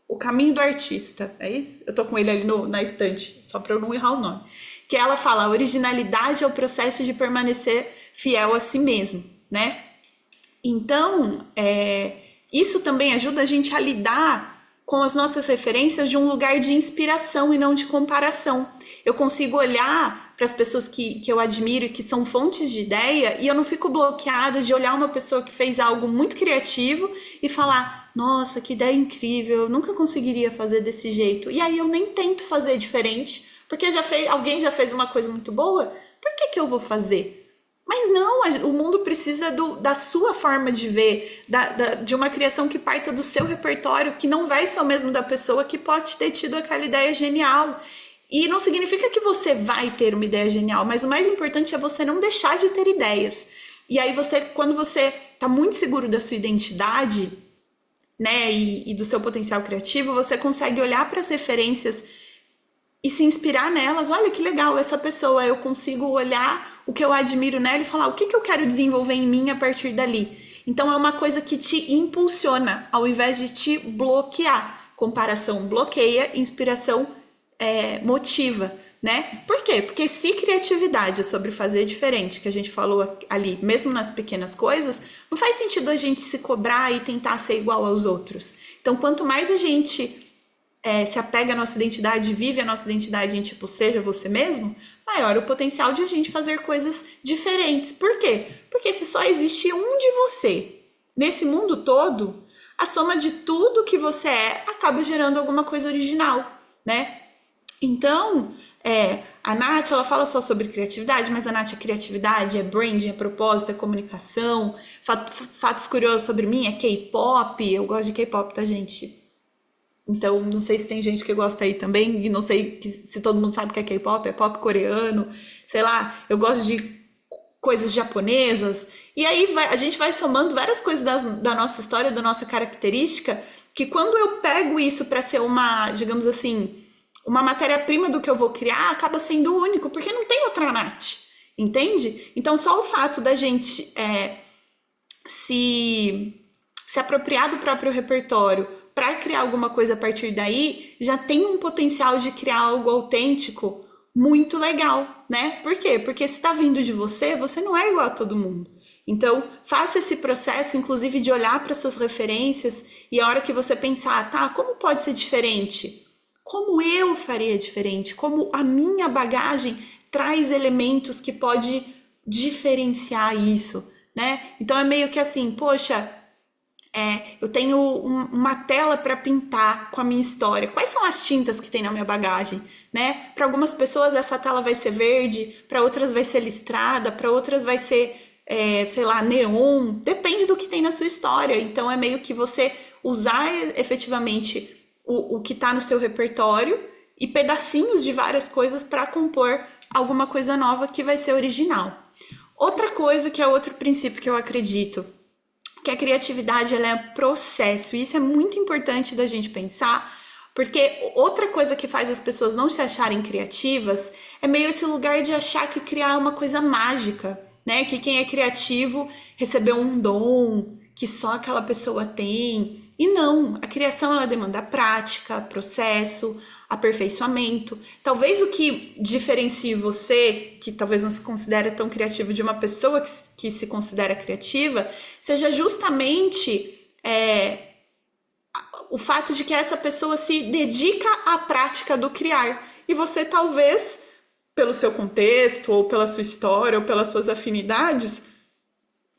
O Caminho do Artista, é isso? Eu tô com ele ali na estante, só para eu não errar o nome. Que ela fala, a originalidade é o processo de permanecer fiel a si mesmo, né? Então, isso também ajuda a gente a lidar com as nossas referências de um lugar de inspiração e não de comparação. Eu consigo olhar para as pessoas que eu admiro e que são fontes de ideia e eu não fico bloqueada de olhar uma pessoa que fez algo muito criativo e falar, nossa, que ideia incrível, eu nunca conseguiria fazer desse jeito. E aí eu nem tento fazer diferente, porque alguém já fez uma coisa muito boa, por que eu vou fazer? Mas não, o mundo precisa da sua forma de ver, de uma criação que parta do seu repertório, que não vai ser o mesmo da pessoa que pode ter tido aquela ideia genial. E não significa que você vai ter uma ideia genial, mas o mais importante é você não deixar de ter ideias. E aí quando você está muito seguro da sua identidade, né, e do seu potencial criativo, você consegue olhar para as referências e se inspirar nelas. Olha que legal essa pessoa, eu consigo olhar o que eu admiro nela e falar o que eu quero desenvolver em mim a partir dali. Então é uma coisa que te impulsiona, ao invés de te bloquear. Comparação bloqueia, inspiração motiva, né? Por quê? Porque se criatividade é sobre fazer diferente, que a gente falou ali, mesmo nas pequenas coisas, não faz sentido a gente se cobrar e tentar ser igual aos outros. Então quanto mais a gente se apega à nossa identidade, vive a nossa identidade em tipo, seja você mesmo, maior o potencial de a gente fazer coisas diferentes. Por quê? Porque se só existe um de você nesse mundo todo, a soma de tudo que você é acaba gerando alguma coisa original, né? Então, a Nath, ela fala só sobre criatividade, mas a Nath é criatividade, é branding, é propósito, é comunicação. Fatos curiosos sobre mim, é K-pop, eu gosto de K-pop, tá, gente? Então, não sei se tem gente que gosta aí também, e não sei se todo mundo sabe o que é K-pop, é pop coreano, sei lá, eu gosto de coisas japonesas, e aí a gente vai somando várias coisas da nossa história, da nossa característica, que quando eu pego isso para ser uma, digamos assim, uma matéria-prima do que eu vou criar, acaba sendo único, porque não tem outra Nath, entende? Então, só o fato da gente se apropriar do próprio repertório para criar alguma coisa a partir daí, já tem um potencial de criar algo autêntico muito legal, né? Por quê? Porque se está vindo de você, você não é igual a todo mundo. Então, faça esse processo, inclusive, de olhar para suas referências e a hora que você pensar, tá, como pode ser diferente? Como eu faria diferente? Como a minha bagagem traz elementos que pode diferenciar isso, né? Então, é meio que assim, poxa, eu tenho uma tela para pintar com a minha história. Quais são as tintas que tem na minha bagagem, né? Para algumas pessoas essa tela vai ser verde, para outras vai ser listrada, para outras vai ser, sei lá, neon. Depende do que tem na sua história. Então é meio que você usar efetivamente o que está no seu repertório e pedacinhos de várias coisas para compor alguma coisa nova que vai ser original. Outra coisa que é outro princípio que eu acredito, que a criatividade ela é um processo, e isso é muito importante da gente pensar, porque outra coisa que faz as pessoas não se acharem criativas é meio esse lugar de achar que criar é uma coisa mágica, né? Que quem é criativo recebeu um dom que só aquela pessoa tem. E não, a criação ela demanda prática, processo, aperfeiçoamento. Talvez o que diferencie você, que talvez não se considere tão criativo, de uma pessoa que se considera criativa, seja justamente o fato de que essa pessoa se dedica à prática do criar. E você talvez, pelo seu contexto, ou pela sua história, ou pelas suas afinidades,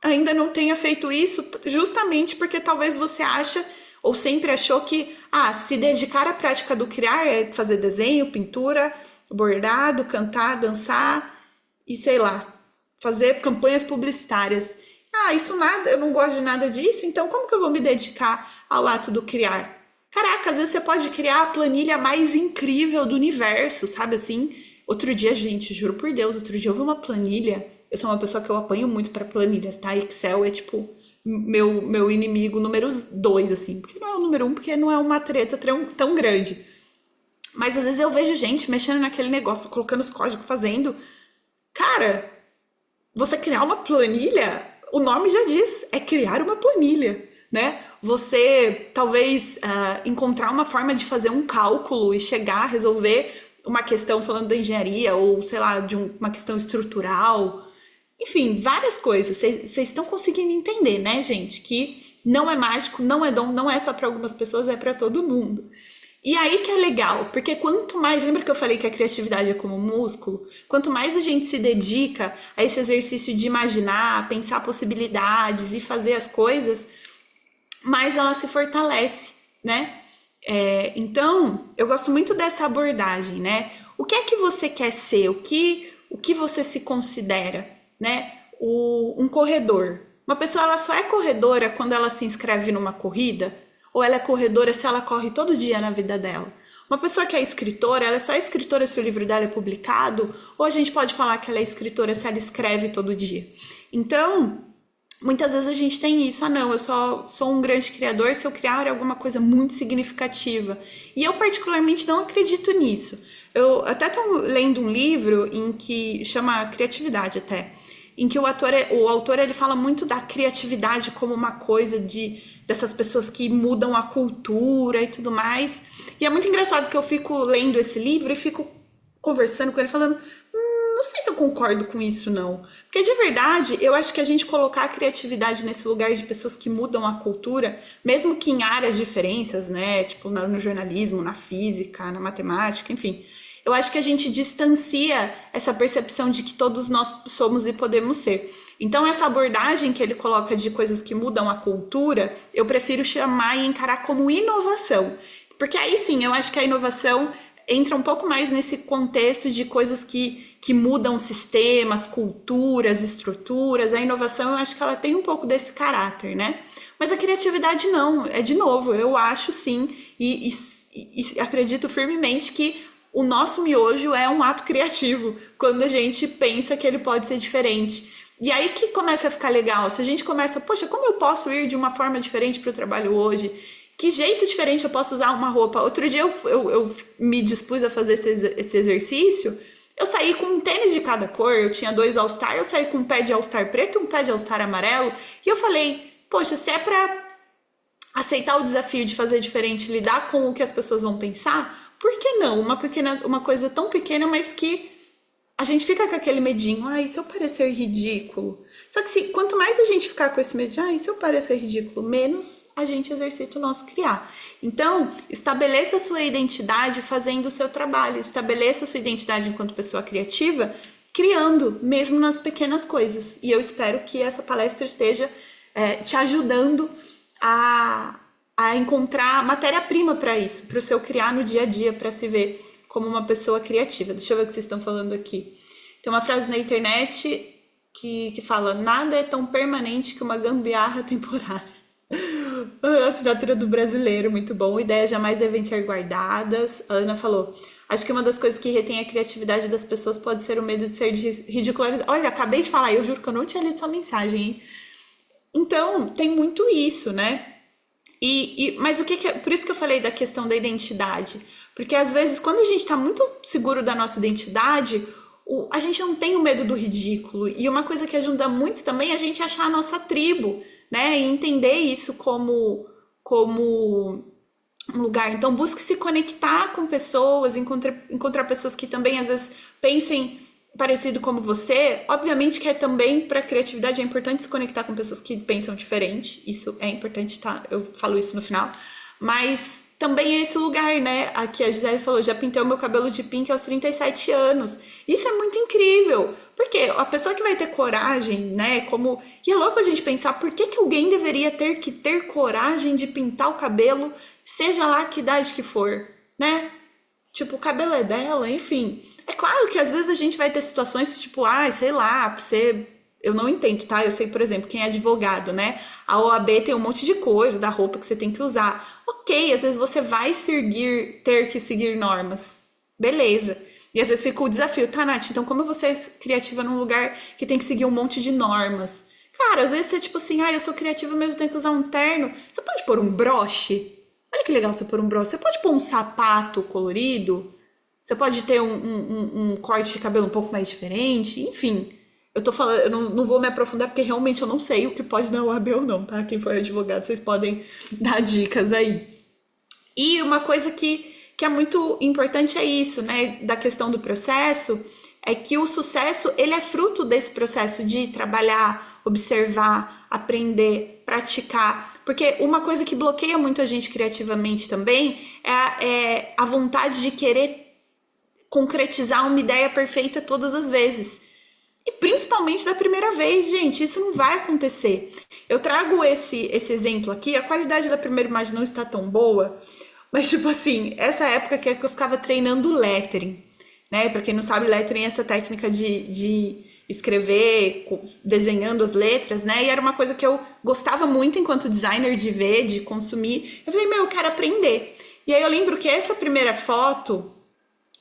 ainda não tenha feito isso, justamente porque talvez você acha ou sempre achou que se dedicar à prática do criar é fazer desenho, pintura, bordado, cantar, dançar e sei lá, fazer campanhas publicitárias. Isso nada, eu não gosto de nada disso, então como que eu vou me dedicar ao ato do criar? Caraca, às vezes você pode criar a planilha mais incrível do universo, sabe assim? Outro dia, gente, juro por Deus, outro dia eu vi uma planilha. Eu sou uma pessoa que eu apanho muito para planilhas, tá? Excel é tipo meu inimigo número 2, assim. Porque não é o número 1, porque não é uma treta tão grande. Mas às vezes eu vejo gente mexendo naquele negócio, colocando os códigos, fazendo. Cara, você criar uma planilha, o nome já diz, é criar uma planilha, né? Você talvez encontrar uma forma de fazer um cálculo e chegar a resolver uma questão falando da engenharia ou, sei lá, de uma questão estrutural. Enfim, várias coisas. Vocês estão conseguindo entender, né, gente? Que não é mágico, não é dom, não é só para algumas pessoas, é para todo mundo. E aí que é legal, porque quanto mais, lembra que eu falei que a criatividade é como um músculo? Quanto mais a gente se dedica a esse exercício de imaginar, pensar possibilidades e fazer as coisas, mais ela se fortalece, né? Então, eu gosto muito dessa abordagem, né? O que é que você quer ser? O que você se considera, né? Um corredor. Uma pessoa, ela só é corredora quando ela se inscreve numa corrida, ou ela é corredora se ela corre todo dia na vida dela. Uma pessoa que é escritora, ela é só escritora se o livro dela é publicado, ou a gente pode falar que ela é escritora se ela escreve todo dia. Então, muitas vezes a gente tem isso, não, eu só sou um grande criador se eu criar alguma coisa muito significativa. E eu particularmente não acredito nisso. Eu até estou lendo um livro em que chama Criatividade até, em que o autor ele fala muito da criatividade como uma coisa dessas pessoas que mudam a cultura e tudo mais. E é muito engraçado que eu fico lendo esse livro e fico conversando com ele, falando, não sei se eu concordo com isso, não. Porque, de verdade, eu acho que a gente colocar a criatividade nesse lugar de pessoas que mudam a cultura, mesmo que em áreas diferentes, né? Tipo, no jornalismo, na física, na matemática, enfim. Eu acho que a gente distancia essa percepção de que todos nós somos e podemos ser. Então, essa abordagem que ele coloca de coisas que mudam a cultura, eu prefiro chamar e encarar como inovação. Porque aí sim, eu acho que a inovação entra um pouco mais nesse contexto de coisas que mudam sistemas, culturas, estruturas. A inovação, eu acho que ela tem um pouco desse caráter, né? Mas a criatividade não. É, de novo, eu acho sim, e acredito firmemente que o nosso miojo é um ato criativo, quando a gente pensa que ele pode ser diferente. E aí que começa a ficar legal. Se a gente começa, poxa, como eu posso ir de uma forma diferente para o trabalho hoje? Que jeito diferente eu posso usar uma roupa? Outro dia eu me dispus a fazer esse exercício. Eu saí com um tênis de cada cor, eu tinha 2 All-Star, eu saí com um pé de All-Star preto e um pé de All-Star amarelo. E eu falei, poxa, se é para aceitar o desafio de fazer diferente, lidar com o que as pessoas vão pensar, por que não? Uma coisa tão pequena, mas que a gente fica com aquele medinho, e se eu parecer ridículo? Só que quanto mais a gente ficar com esse medinho, e se eu parecer ridículo, menos a gente exercita o nosso criar. Então, estabeleça a sua identidade fazendo o seu trabalho, estabeleça a sua identidade enquanto pessoa criativa, criando, mesmo nas pequenas coisas. E eu espero que essa palestra esteja te ajudando a encontrar matéria-prima para isso, para o seu criar no dia a dia, para se ver como uma pessoa criativa. Deixa eu ver o que vocês estão falando aqui. Tem uma frase na internet que fala, nada é tão permanente que uma gambiarra temporária. A assinatura do brasileiro, muito bom. Ideias jamais devem ser guardadas. A Ana falou, acho que uma das coisas que retém a criatividade das pessoas pode ser o medo de ser ridicularizado. Olha, acabei de falar, eu juro que eu não tinha lido sua mensagem, hein? Então, tem muito isso, né? Mas o que é... Por isso que eu falei da questão da identidade. Porque, às vezes, quando a gente está muito seguro da nossa identidade, a gente não tem o medo do ridículo. E uma coisa que ajuda muito também é a gente achar a nossa tribo, né? E entender isso como um lugar. Então, busque se conectar com pessoas, encontrar pessoas que também, às vezes, pensem parecido como você. Obviamente que também para a criatividade é importante se conectar com pessoas que pensam diferente, isso é importante, tá? Eu falo isso no final, mas também é esse lugar, né? Aqui a Gisele falou, já pintei o meu cabelo de pink aos 37 anos. Isso é muito incrível, porque a pessoa que vai ter coragem, né? E é louco a gente pensar, por que alguém deveria ter coragem de pintar o cabelo, seja lá que idade que for, né? Tipo, o cabelo é dela, enfim. É claro que às vezes a gente vai ter situações tipo, sei lá, eu não entendo, tá? Eu sei, por exemplo, quem é advogado, né? A OAB tem um monte de coisa da roupa que você tem que usar. Ok, às vezes você vai ter que seguir normas. Beleza. E às vezes fica o desafio, tá, Nath? Então, como você é criativa num lugar que tem que seguir um monte de normas? Cara, às vezes você é tipo assim, eu sou criativa, mas eu tenho que usar um terno. Você pode pôr um broche? Olha que legal você pôr um broche. Você pode pôr um sapato colorido. Você pode ter um corte de cabelo um pouco mais diferente. Enfim, eu tô falando, eu não vou me aprofundar porque realmente eu não sei o que pode na OAB ou não, tá? Quem for advogado, vocês podem dar dicas aí. E uma coisa que é muito importante é isso, né? Da questão do processo, é que o sucesso, ele é fruto desse processo de trabalhar, observar, aprender, praticar. Porque uma coisa que bloqueia muito a gente criativamente também é a vontade de querer concretizar uma ideia perfeita todas as vezes. E principalmente da primeira vez, gente, isso não vai acontecer. Eu trago esse exemplo aqui, a qualidade da primeira imagem não está tão boa, mas tipo assim, essa época que eu ficava treinando lettering, né? Pra quem não sabe, lettering é essa técnica de escrever, desenhando as letras, né? E era uma coisa que eu gostava muito enquanto designer de ver, de consumir. Eu falei, eu quero aprender. E aí eu lembro que essa primeira foto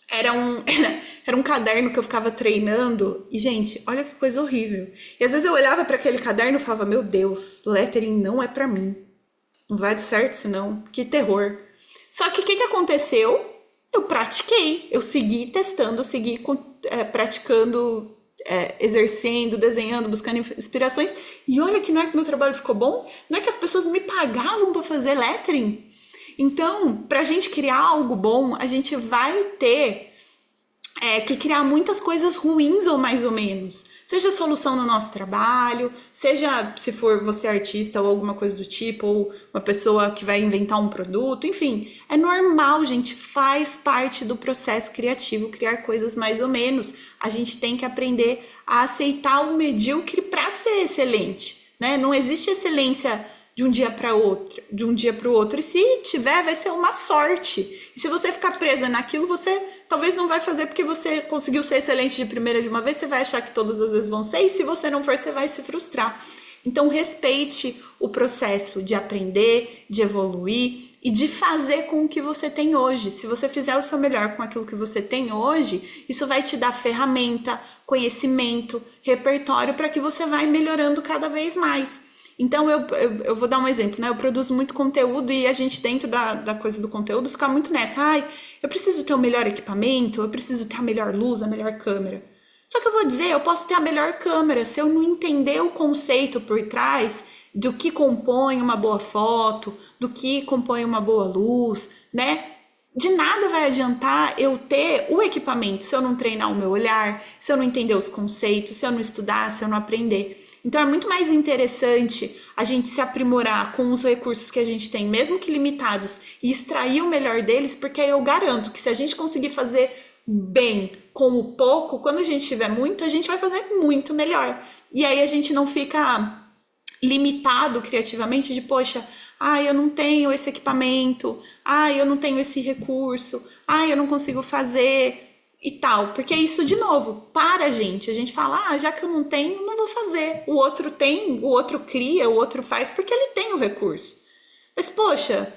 era um caderno que eu ficava treinando. E, gente, olha que coisa horrível. E às vezes eu olhava para aquele caderno e falava, meu Deus, lettering não é para mim. Não vai dar certo isso não. Que terror. Só que o que aconteceu? Eu pratiquei. Eu segui testando, segui praticando, exercendo, desenhando, buscando inspirações. E olha que não é que meu trabalho ficou bom. Não é que as pessoas me pagavam para fazer lettering. Então, para a gente criar algo bom, a gente vai ter que criar muitas coisas ruins ou mais ou menos. Seja solução no nosso trabalho, seja se for você artista ou alguma coisa do tipo, ou uma pessoa que vai inventar um produto, enfim. É normal, gente, faz parte do processo criativo criar coisas mais ou menos. A gente tem que aprender a aceitar o medíocre para ser excelente, né? Não existe excelência de um dia para o outro. E se tiver, vai ser uma sorte. E se você ficar presa naquilo, você talvez não vai fazer porque você conseguiu ser excelente de primeira de uma vez, você vai achar que todas as vezes vão ser, e se você não for, você vai se frustrar. Então, respeite o processo de aprender, de evoluir e de fazer com o que você tem hoje. Se você fizer o seu melhor com aquilo que você tem hoje, isso vai te dar ferramenta, conhecimento, repertório para que você vai melhorando cada vez mais. Então, eu vou dar um exemplo, né? Eu produzo muito conteúdo e a gente, dentro da coisa do conteúdo, fica muito nessa. Eu preciso ter o melhor equipamento, eu preciso ter a melhor luz, a melhor câmera. Só que eu vou dizer, eu posso ter a melhor câmera, se eu não entender o conceito por trás do que compõe uma boa foto, do que compõe uma boa luz, né? De nada vai adiantar eu ter o equipamento se eu não treinar o meu olhar, se eu não entender os conceitos, se eu não estudar, se eu não aprender. Então é muito mais interessante a gente se aprimorar com os recursos que a gente tem, mesmo que limitados, e extrair o melhor deles, porque eu garanto que se a gente conseguir fazer bem com o pouco, quando a gente tiver muito, a gente vai fazer muito melhor. E aí a gente não fica limitado criativamente de, poxa, eu não tenho esse equipamento, eu não tenho esse recurso, eu não consigo fazer e tal, porque isso, de novo, para a gente fala, já que eu não tenho, não vou fazer, o outro tem, o outro cria, o outro faz, porque ele tem o recurso. Mas, poxa,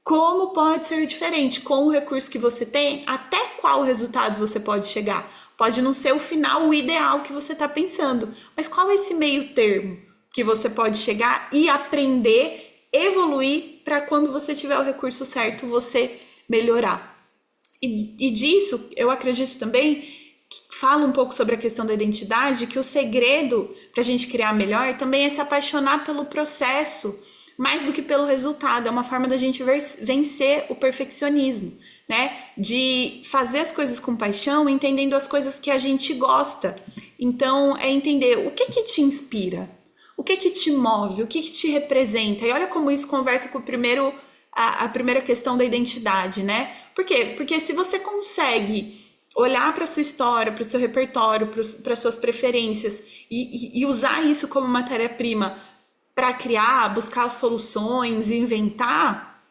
como pode ser diferente? Com o recurso que você tem, até qual resultado você pode chegar? Pode não ser o final, o ideal que você está pensando, mas qual é esse meio termo que você pode chegar e aprender, evoluir, para quando você tiver o recurso certo, você melhorar. E disso, eu acredito também, que fala um pouco sobre a questão da identidade, que o segredo para a gente criar melhor também é se apaixonar pelo processo, mais do que pelo resultado. É uma forma da gente vencer o perfeccionismo, né? De fazer as coisas com paixão, entendendo as coisas que a gente gosta. Então, é entender o que te inspira, o que te move, o que te representa. E olha como isso conversa com a primeira questão da identidade, né? Por quê? Porque se você consegue olhar para a sua história, para o seu repertório, para as suas preferências e usar isso como matéria-prima para criar, buscar soluções, inventar,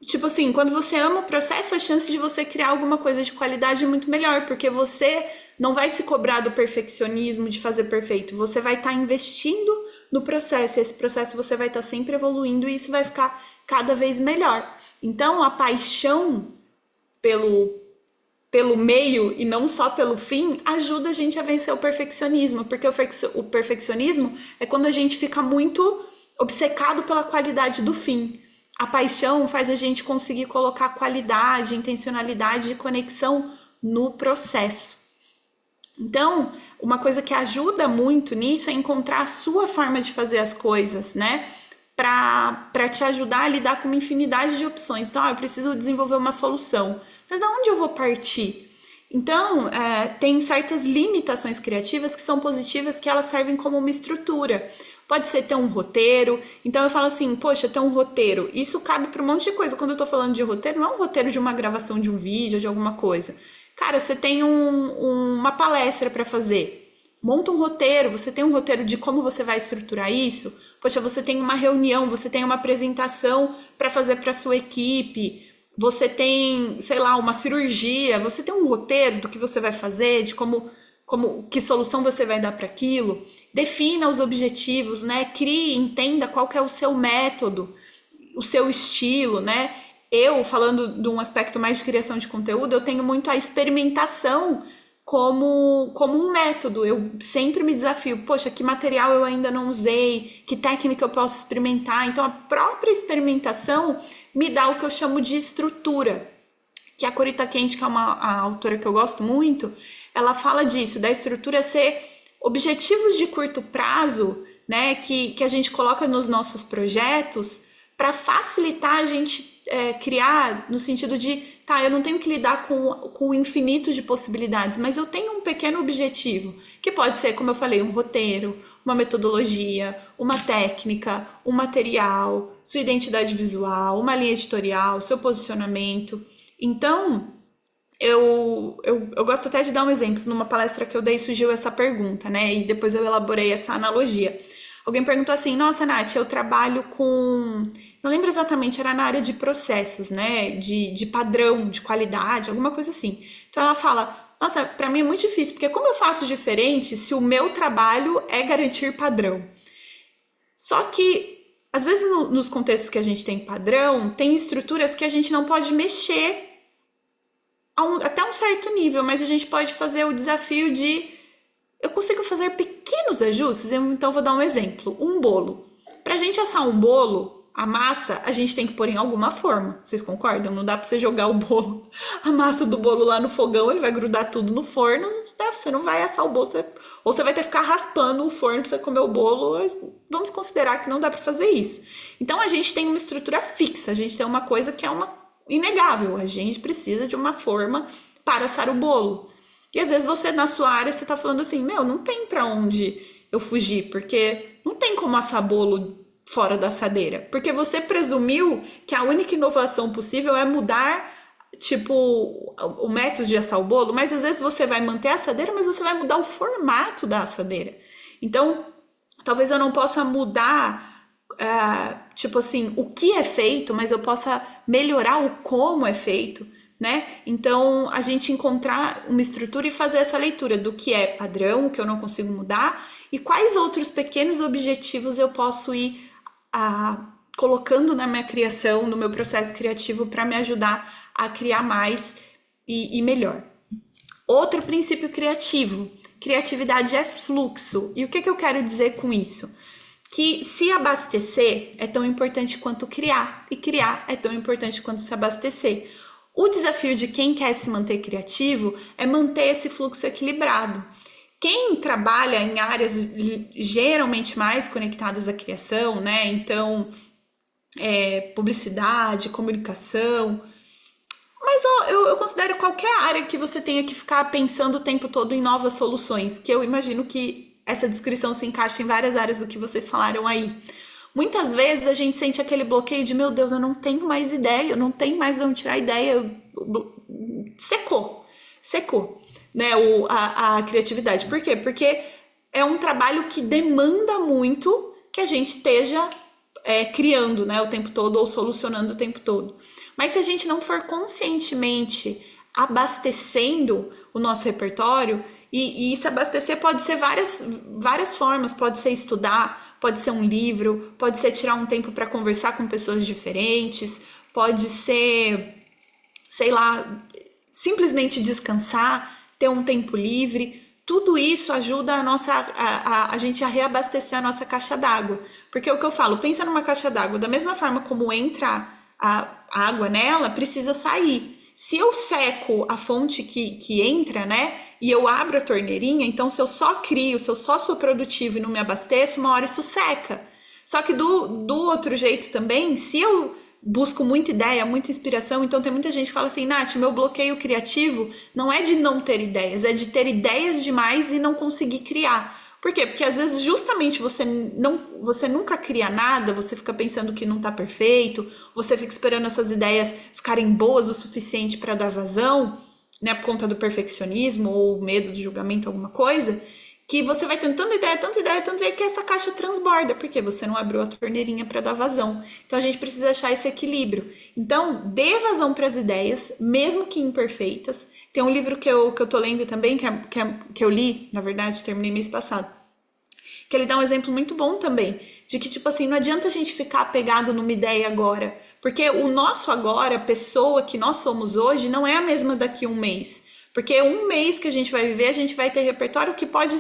tipo assim, quando você ama o processo, a chance de você criar alguma coisa de qualidade é muito melhor, porque você não vai se cobrar do perfeccionismo, de fazer perfeito, você vai estar investindo no processo, e esse processo você vai estar sempre evoluindo e isso vai ficar cada vez melhor. Então, a paixão pelo meio e não só pelo fim ajuda a gente a vencer o perfeccionismo, porque o perfeccionismo é quando a gente fica muito obcecado pela qualidade do fim. A paixão faz a gente conseguir colocar qualidade, intencionalidade de conexão no processo. Então, uma coisa que ajuda muito nisso é encontrar a sua forma de fazer as coisas, né? Para te ajudar a lidar com uma infinidade de opções. Então, eu preciso desenvolver uma solução. Mas de onde eu vou partir? Então, tem certas limitações criativas que são positivas, que elas servem como uma estrutura. Pode ser ter um roteiro. Então eu falo assim, poxa, ter um roteiro. Isso cabe para um monte de coisa. Quando eu tô falando de roteiro, não é um roteiro de uma gravação de um vídeo, de alguma coisa. Cara, você tem uma palestra para fazer. Monta um roteiro, você tem um roteiro de como você vai estruturar isso. Poxa, você tem uma reunião, você tem uma apresentação para fazer para sua equipe. Você tem, sei lá, uma cirurgia. Você tem um roteiro do que você vai fazer, de que solução você vai dar para aquilo. Defina os objetivos, né? Crie, entenda qual que é o seu método, o seu estilo, né? Eu, falando de um aspecto mais de criação de conteúdo, eu tenho muito a experimentação como um método. Eu sempre me desafio, poxa, que material eu ainda não usei, que técnica eu posso experimentar. Então, a própria experimentação me dá o que eu chamo de estrutura. Que a Kurita Kent, que é a autora que eu gosto muito, ela fala disso, da estrutura ser objetivos de curto prazo, né, que a gente coloca nos nossos projetos para facilitar a gente criar, no sentido de, tá, eu não tenho que lidar com o infinito de possibilidades, mas eu tenho um pequeno objetivo, que pode ser, como eu falei, um roteiro, uma metodologia, uma técnica, um material, sua identidade visual, uma linha editorial, seu posicionamento. Então, eu gosto até de dar um exemplo. Numa palestra que eu dei, surgiu essa pergunta, né? E depois eu elaborei essa analogia. Alguém perguntou assim, nossa, Nath, eu trabalho com... Não lembro exatamente, era na área de processos, né? De padrão, de qualidade, alguma coisa assim. Então ela fala, nossa, pra mim é muito difícil, porque como eu faço diferente se o meu trabalho é garantir padrão? Só que, às vezes, nos contextos que a gente tem padrão, tem estruturas que a gente não pode mexer até um certo nível, mas a gente pode fazer o desafio de... Eu consigo fazer pequenos ajustes, então eu vou dar um exemplo. Um bolo. Pra gente assar um bolo, a massa, a gente tem que pôr em alguma forma. Vocês concordam? Não dá pra você jogar o bolo, a massa do bolo lá no fogão, ele vai grudar tudo no forno, você não vai assar o bolo, ou você vai ter que ficar raspando o forno pra você comer o bolo. Vamos considerar que não dá pra fazer isso. Então a gente tem uma estrutura fixa, a gente tem uma coisa que é inegável, a gente precisa de uma forma para assar o bolo. E às vezes você, na sua área, você tá falando assim, não tem pra onde eu fugir, porque não tem como assar bolo fora da assadeira. Porque você presumiu que a única inovação possível é mudar, tipo, o método de assar o bolo, mas às vezes você vai manter a assadeira, mas você vai mudar o formato da assadeira. Então, talvez eu não possa mudar, tipo assim, o que é feito, mas eu possa melhorar o como é feito, né? Então, a gente encontrar uma estrutura e fazer essa leitura do que é padrão, o que eu não consigo mudar, e quais outros pequenos objetivos eu posso ir colocando na minha criação, no meu processo criativo, para me ajudar a criar mais e melhor. Outro princípio criativo: criatividade é fluxo. E o que eu quero dizer com isso? Que se abastecer é tão importante quanto criar, e criar é tão importante quanto se abastecer. O desafio de quem quer se manter criativo é manter esse fluxo equilibrado. Quem trabalha em áreas geralmente mais conectadas à criação, né? Então, publicidade, comunicação, mas eu considero qualquer área que você tenha que ficar pensando o tempo todo em novas soluções, que eu imagino que essa descrição se encaixa em várias áreas do que vocês falaram aí. Muitas vezes a gente sente aquele bloqueio de, meu Deus, eu não tenho mais ideia, eu não tenho mais de onde tirar ideia, secou, né, a criatividade. Por quê? Porque é um trabalho que demanda muito que a gente esteja criando, né, o tempo todo, ou solucionando o tempo todo. Mas se a gente não for conscientemente abastecendo o nosso repertório, e se abastecer pode ser várias formas, pode ser estudar, pode ser um livro, pode ser tirar um tempo para conversar com pessoas diferentes, pode ser, sei lá, simplesmente descansar, ter um tempo livre. Tudo isso ajuda a gente a reabastecer a nossa caixa d'água. Porque é o que eu falo, pensa numa caixa d'água, da mesma forma como entra a água nela, precisa sair. Se eu seco a fonte que entra, né, e eu abro a torneirinha, então se eu só crio, se eu só sou produtivo e não me abasteço, uma hora isso seca. Só que do outro jeito também, se eu busco muita ideia, muita inspiração, então tem muita gente que fala assim, Nath, meu bloqueio criativo não é de não ter ideias, é de ter ideias demais e não conseguir criar. Por quê? Porque às vezes justamente você nunca cria nada, você fica pensando que não tá perfeito, você fica esperando essas ideias ficarem boas o suficiente para dar vazão, né, por conta do perfeccionismo ou medo de julgamento, alguma coisa, que você vai tendo tanta ideia, que essa caixa transborda, porque você não abriu a torneirinha para dar vazão. Então a gente precisa achar esse equilíbrio. Então, dê vazão para as ideias, mesmo que imperfeitas. Tem um livro que eu tô lendo também, que eu li, na verdade, terminei mês passado, que ele dá um exemplo muito bom também, de que, tipo assim, não adianta a gente ficar apegado numa ideia agora, porque o nosso agora, a pessoa que nós somos hoje, não é a mesma daqui a um mês. Porque um mês que a gente vai viver, a gente vai ter repertório que pode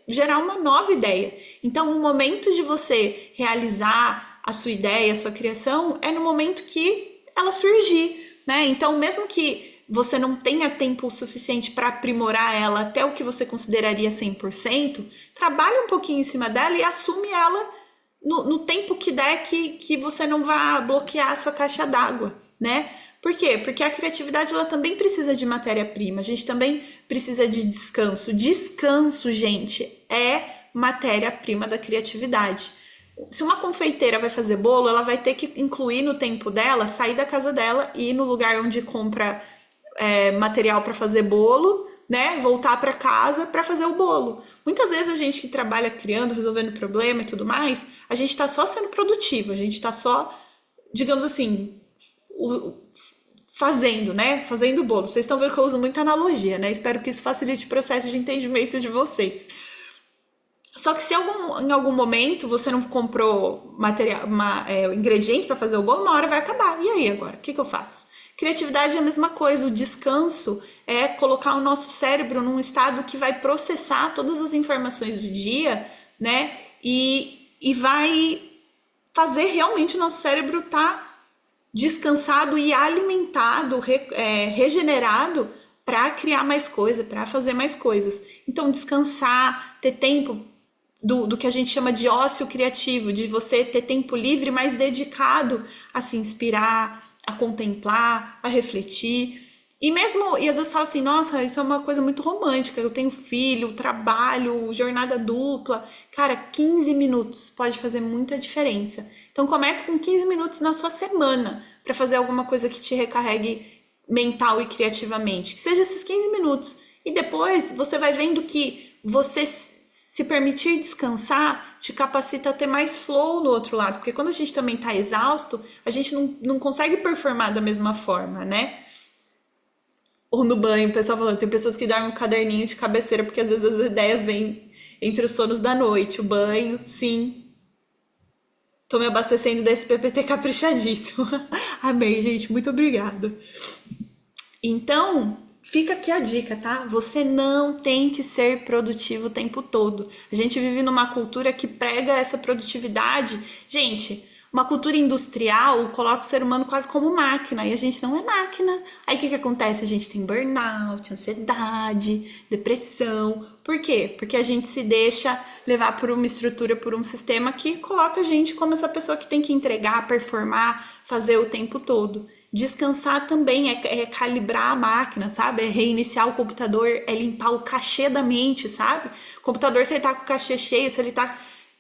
gerar uma nova ideia. Então, o momento de você realizar a sua ideia, a sua criação, é no momento que ela surgir, né? Então, mesmo que você não tenha tempo suficiente para aprimorar ela até o que você consideraria 100%, trabalhe um pouquinho em cima dela e assume ela no tempo que der, que você não vá bloquear a sua caixa d'água, né? Por quê? Porque a criatividade ela também precisa de matéria-prima, a gente também precisa de descanso. Descanso, gente, é matéria-prima da criatividade. Se uma confeiteira vai fazer bolo, ela vai ter que incluir no tempo dela, sair da casa dela e ir no lugar onde compra material para fazer bolo, né? Voltar para casa para fazer o bolo. Muitas vezes a gente que trabalha criando, resolvendo problema e tudo mais, a gente está só sendo produtivo, a gente está só, digamos assim, fazendo, né? Fazendo o bolo. Vocês estão vendo que eu uso muita analogia, né? Espero que isso facilite o processo de entendimento de vocês. Só que se em algum momento você não comprou ingrediente para fazer o bolo, uma hora vai acabar. E aí agora? O que eu faço? Criatividade é a mesma coisa. O descanso é colocar o nosso cérebro num estado que vai processar todas as informações do dia, né? E vai fazer realmente o nosso cérebro estar descansado e alimentado, regenerado para criar mais coisas, para fazer mais coisas. Então, descansar, ter tempo do que a gente chama de ócio criativo, de você ter tempo livre, mas dedicado a se inspirar, a contemplar, a refletir. E às vezes fala assim, nossa, isso é uma coisa muito romântica, eu tenho filho, trabalho, jornada dupla. Cara, 15 minutos pode fazer muita diferença. Então comece com 15 minutos na sua semana para fazer alguma coisa que te recarregue mental e criativamente. Que seja esses 15 minutos. E depois você vai vendo que você se permitir descansar te capacita a ter mais flow no outro lado. Porque quando a gente também tá exausto, a gente não consegue performar da mesma forma, né? Ou no banho, o pessoal falando, tem pessoas que dormem um caderninho de cabeceira, porque às vezes as ideias vêm entre os sonos da noite. O banho, sim. Tô me abastecendo desse PPT caprichadíssimo. Amei, gente. Muito obrigada. Então, fica aqui a dica, tá? Você não tem que ser produtivo o tempo todo. A gente vive numa cultura que prega essa produtividade. Gente, uma cultura industrial coloca o ser humano quase como máquina, e a gente não é máquina. Aí o que acontece? A gente tem burnout, ansiedade, depressão. Por quê? Porque a gente se deixa levar por uma estrutura, por um sistema que coloca a gente como essa pessoa que tem que entregar, performar, fazer o tempo todo. Descansar também é calibrar a máquina, sabe? É reiniciar o computador, é limpar o cachê da mente, sabe? O computador, se ele tá com o cachê cheio, se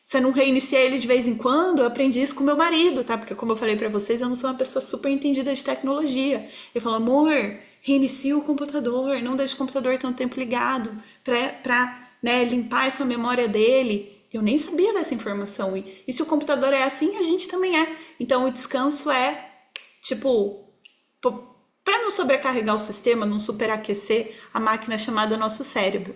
você não reinicia ele de vez em quando, eu aprendi isso com meu marido, tá? Porque como eu falei pra vocês, eu não sou uma pessoa super entendida de tecnologia. Eu falo, amor, reinicia o computador, não deixe o computador tanto tempo ligado pra né, limpar essa memória dele. Eu nem sabia dessa informação. E se o computador é assim, a gente também é. Então o descanso é, tipo, para não sobrecarregar o sistema, não superaquecer a máquina chamada nosso cérebro.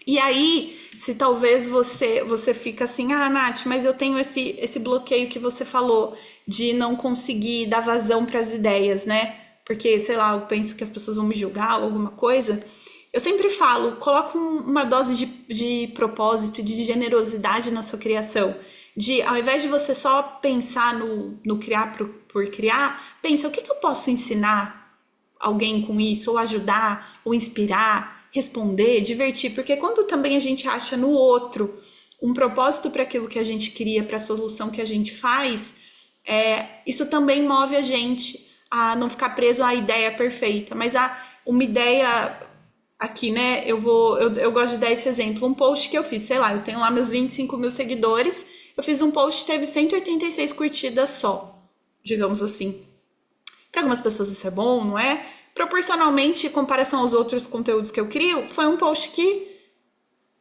E aí, se talvez você fica assim, ah, Nath, mas eu tenho esse bloqueio que você falou de não conseguir dar vazão para as ideias, né? Porque, sei lá, eu penso que as pessoas vão me julgar ou alguma coisa. Eu sempre falo, coloca uma dose de propósito e de generosidade na sua criação. Ao invés de você só pensar no criar por criar, pensa, o que eu posso ensinar alguém com isso? Ou ajudar, ou inspirar, responder, divertir, porque quando também a gente acha no outro um propósito para aquilo que a gente queria, para a solução que a gente faz, isso também move a gente a não ficar preso à ideia perfeita, mas a uma ideia aqui, né? Eu gosto de dar esse exemplo. Um post que eu fiz, sei lá, eu tenho lá meus 25 mil seguidores, eu fiz um post que teve 186 curtidas só, digamos assim. Para algumas pessoas isso é bom, não é? Proporcionalmente, em comparação aos outros conteúdos que eu crio, foi um post que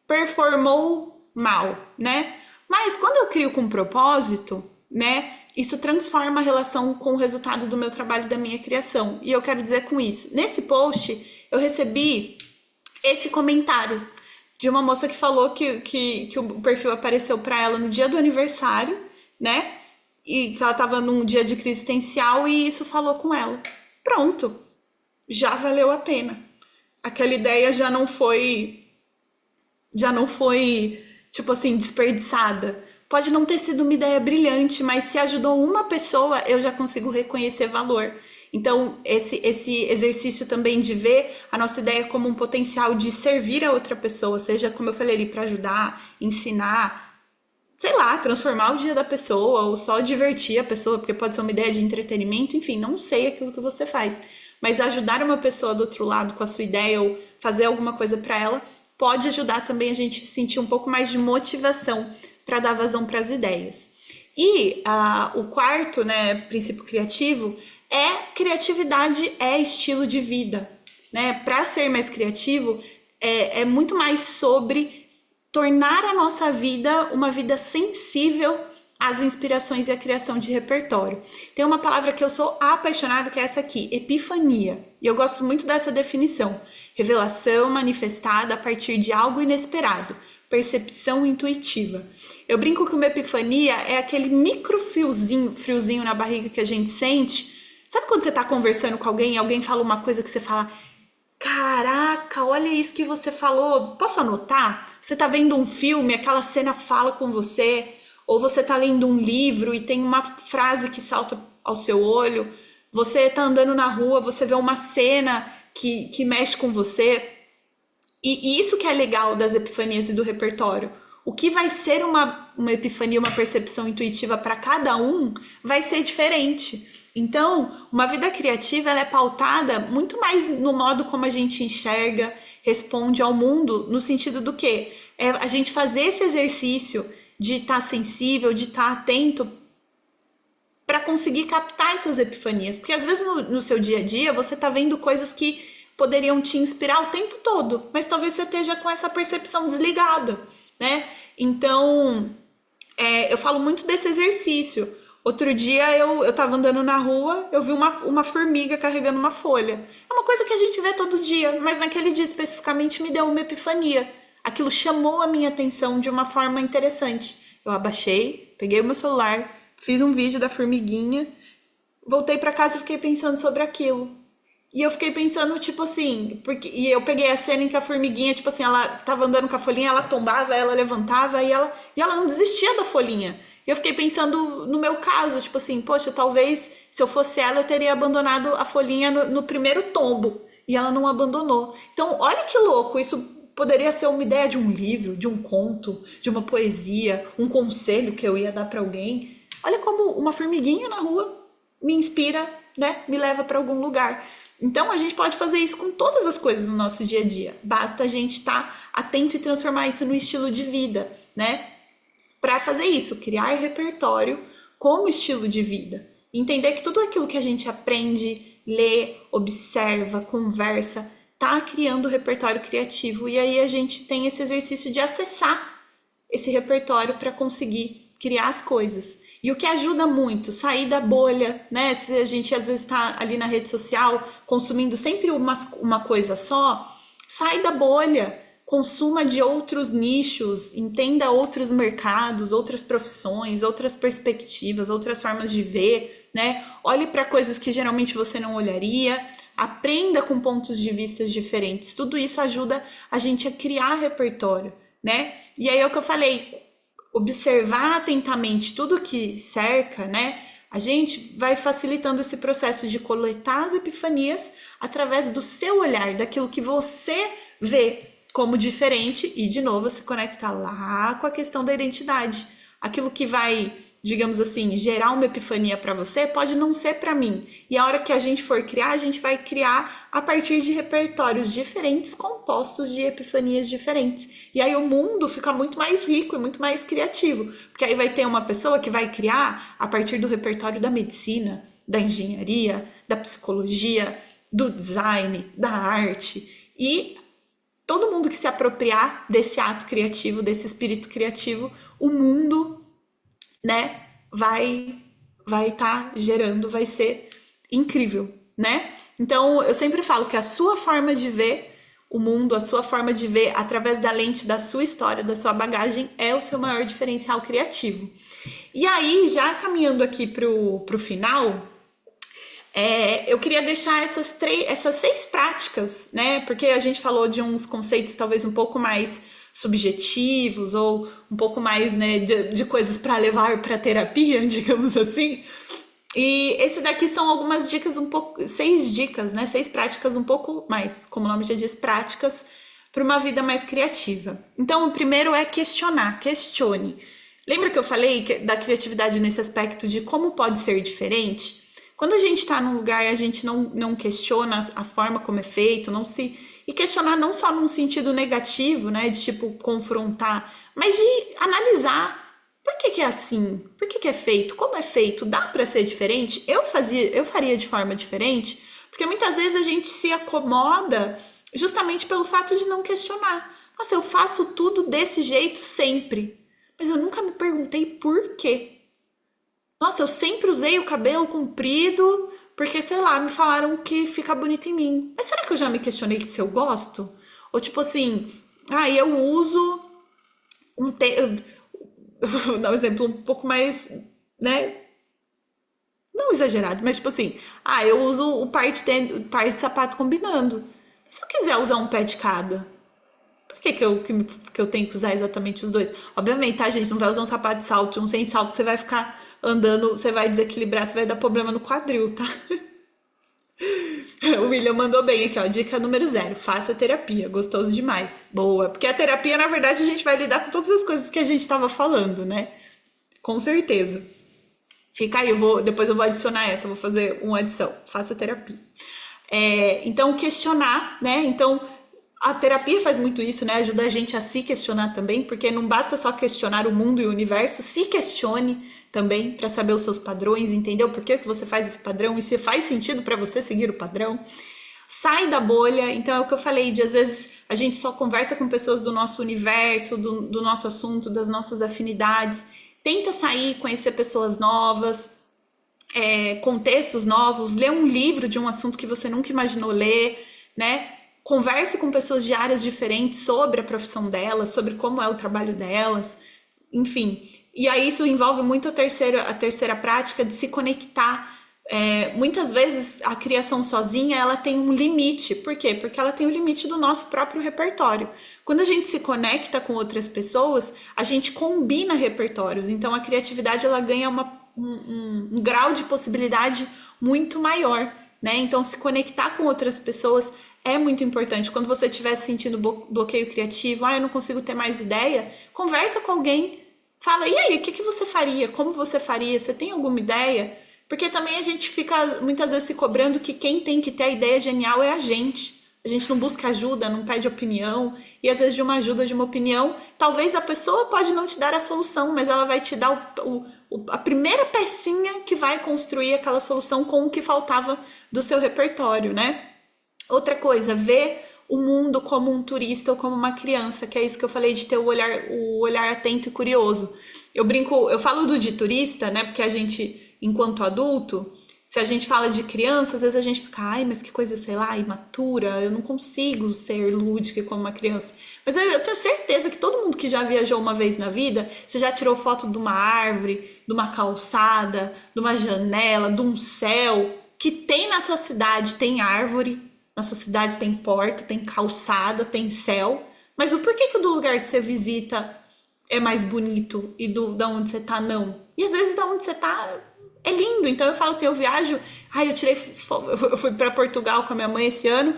performou mal, né? Mas quando eu crio com propósito, né, isso transforma a relação com o resultado do meu trabalho e da minha criação. E eu quero dizer com isso, nesse post eu recebi esse comentário de uma moça que falou que o perfil apareceu para ela no dia do aniversário, né? E que ela tava num dia de crise existencial e isso falou com ela. Pronto, já valeu a pena. Aquela ideia já não foi, tipo assim, desperdiçada. Pode não ter sido uma ideia brilhante, mas se ajudou uma pessoa, eu já consigo reconhecer valor. Então, esse exercício também de ver a nossa ideia como um potencial de servir a outra pessoa, seja, como eu falei ali, para ajudar, ensinar, sei lá, transformar o dia da pessoa ou só divertir a pessoa, porque pode ser uma ideia de entretenimento, enfim, não sei aquilo que você faz. Mas ajudar uma pessoa do outro lado com a sua ideia ou fazer alguma coisa para ela pode ajudar também a gente sentir um pouco mais de motivação para dar vazão para as ideias. E o quarto, né, princípio criativo criatividade é estilo de vida, né? Para ser mais criativo é muito mais sobre tornar a nossa vida uma vida sensível às inspirações e à criação de repertório. Tem uma palavra que eu sou apaixonada, que é essa aqui, epifania. E eu gosto muito dessa definição. Revelação manifestada a partir de algo inesperado. Percepção intuitiva. Eu brinco que uma epifania é aquele micro friozinho na barriga que a gente sente. Sabe quando você tá conversando com alguém e alguém fala uma coisa que você fala: caraca, olha isso que você falou, posso anotar? Você tá vendo um filme, aquela cena fala com você, ou você tá lendo um livro e tem uma frase que salta ao seu olho, você tá andando na rua, você vê uma cena que mexe com você. E isso que é legal das epifanias e do repertório. O que vai ser uma epifania, uma percepção intuitiva para cada um, vai ser diferente. Então, uma vida criativa ela é pautada muito mais no modo como a gente enxerga, responde ao mundo, no sentido do quê? É a gente fazer esse exercício de estar sensível, de estar atento para conseguir captar essas epifanias. Porque às vezes no seu dia a dia você está vendo coisas que poderiam te inspirar o tempo todo, mas talvez você esteja com essa percepção desligada, né? Então, eu falo muito desse exercício. Outro dia eu tava andando na rua, eu vi uma formiga carregando uma folha. É uma coisa que a gente vê todo dia, mas naquele dia especificamente me deu uma epifania. Aquilo chamou a minha atenção de uma forma interessante. Eu abaixei, peguei o meu celular, fiz um vídeo da formiguinha, voltei pra casa e fiquei pensando sobre aquilo. E eu fiquei pensando, tipo assim, e eu peguei a cena em que a formiguinha, tipo assim, ela tava andando com a folhinha, ela tombava, ela levantava e ela não desistia da folhinha. E eu fiquei pensando no meu caso, tipo assim, poxa, talvez se eu fosse ela, eu teria abandonado a folhinha no primeiro tombo. E ela não abandonou. Então, olha que louco, isso poderia ser uma ideia de um livro, de um conto, de uma poesia, um conselho que eu ia dar pra alguém. Olha como uma formiguinha na rua me inspira, né? Me leva pra algum lugar. Então, a gente pode fazer isso com todas as coisas no nosso dia a dia. Basta a gente estar atento e transformar isso no estilo de vida, né? Para fazer isso, criar repertório como estilo de vida. Entender que tudo aquilo que a gente aprende, lê, observa, conversa, tá criando repertório criativo. E aí a gente tem esse exercício de acessar esse repertório para conseguir criar as coisas. E o que ajuda muito, sair da bolha, né? Se a gente às vezes está ali na rede social consumindo sempre uma coisa só, sai da bolha, consuma de outros nichos, entenda outros mercados, outras profissões, outras perspectivas, outras formas de ver, né? Olhe para coisas que geralmente você não olharia, aprenda com pontos de vista diferentes. Tudo isso ajuda a gente a criar repertório, né? E aí é o que eu falei, observar atentamente tudo que cerca, né? A gente vai facilitando esse processo de coletar as epifanias através do seu olhar, daquilo que você vê como diferente e, de novo, se conecta lá com a questão da identidade. Aquilo que vai digamos assim, gerar uma epifania para você, pode não ser para mim. E a hora que a gente for criar, a gente vai criar a partir de repertórios diferentes, compostos de epifanias diferentes. E aí o mundo fica muito mais rico e muito mais criativo, porque aí vai ter uma pessoa que vai criar a partir do repertório da medicina, da engenharia, da psicologia, do design, da arte. E todo mundo que se apropriar desse ato criativo, desse espírito criativo, o mundo, né, vai estar gerando, vai ser incrível, né? Então, eu sempre falo que a sua forma de ver o mundo, a sua forma de ver através da lente da sua história, da sua bagagem, é o seu maior diferencial criativo. E aí, já caminhando aqui pro final, eu queria deixar essas 6 práticas, né? Porque a gente falou de uns conceitos talvez um pouco mais subjetivos ou um pouco mais, né, de coisas para levar para terapia, digamos assim. E esse daqui são algumas dicas 6 dicas, né? 6 práticas um pouco mais, como o nome já diz, práticas para uma vida mais criativa. Então, o primeiro é questionar, questione. Lembra que eu falei da criatividade nesse aspecto de como pode ser diferente? Quando a gente está num lugar e a gente não questiona a forma como é feito, e questionar não só num sentido negativo, né, de tipo confrontar, mas de analisar por que é assim, por que é feito, como é feito, dá para ser diferente? Eu faria de forma diferente, porque muitas vezes a gente se acomoda justamente pelo fato de não questionar. Nossa, eu faço tudo desse jeito sempre, mas eu nunca me perguntei por quê. Nossa, eu sempre usei o cabelo comprido porque, sei lá, me falaram que fica bonito em mim. Mas será que eu já me questionei se eu gosto? Ou tipo assim, eu uso eu vou dar um exemplo um pouco mais, né? Não exagerado, mas tipo assim, eu uso o par de sapato combinando. E se eu quiser usar um pé de cada? Por que eu tenho que usar exatamente os dois? Obviamente, tá, gente? Não vai usar um sapato de salto e um sem salto, você vai ficar andando, você vai desequilibrar, você vai dar problema no quadril, tá? O William mandou bem aqui, ó. Dica número 0, faça terapia. Gostoso demais. Boa. Porque a terapia, na verdade, a gente vai lidar com todas as coisas que a gente tava falando, né? Com certeza. Fica aí, depois eu vou adicionar essa, eu vou fazer uma adição. Faça terapia. Então, questionar, né? Então, a terapia faz muito isso, né? Ajuda a gente a se questionar também, porque não basta só questionar o mundo e o universo, se questione também para saber os seus padrões, entender o porquê que você faz esse padrão e se faz sentido para você seguir o padrão. Sai da bolha, então é o que eu falei, de às vezes a gente só conversa com pessoas do nosso universo, do nosso assunto, das nossas afinidades. Tenta sair, conhecer pessoas novas, contextos novos, ler um livro de um assunto que você nunca imaginou ler, né? Converse com pessoas de áreas diferentes sobre a profissão delas, sobre como é o trabalho delas, enfim. E aí isso envolve muito a terceira prática de se conectar. Muitas vezes a criação sozinha ela tem um limite. Por quê? Porque ela tem o limite do nosso próprio repertório. Quando a gente se conecta com outras pessoas, a gente combina repertórios. Então a criatividade ela ganha um grau de possibilidade muito maior, né? Então se conectar com outras pessoas é muito importante. Quando você estiver sentindo bloqueio criativo, eu não consigo ter mais ideia, conversa com alguém, fala, e aí, o que você faria? Como você faria? Você tem alguma ideia? Porque também a gente fica muitas vezes se cobrando que quem tem que ter a ideia genial é a gente. A gente não busca ajuda, não pede opinião, e às vezes de uma ajuda, de uma opinião, talvez a pessoa pode não te dar a solução, mas ela vai te dar a primeira pecinha que vai construir aquela solução com o que faltava do seu repertório, né? Outra coisa, ver o mundo como um turista ou como uma criança, que é isso que eu falei de ter o olhar atento e curioso. Eu falo de turista, né? Porque a gente, enquanto adulto, se a gente fala de criança, às vezes a gente fica, mas que coisa, sei lá, imatura, eu não consigo ser lúdica como uma criança. Mas eu tenho certeza que todo mundo que já viajou uma vez na vida, você já tirou foto de uma árvore, de uma calçada, de uma janela, de um céu, que tem na sua cidade, tem árvore, na sua cidade tem porta, tem calçada, tem céu, mas o porquê que do lugar que você visita é mais bonito e da onde você tá não? E às vezes da onde você tá é lindo. Então eu falo assim, eu viajo, eu fui para Portugal com a minha mãe esse ano,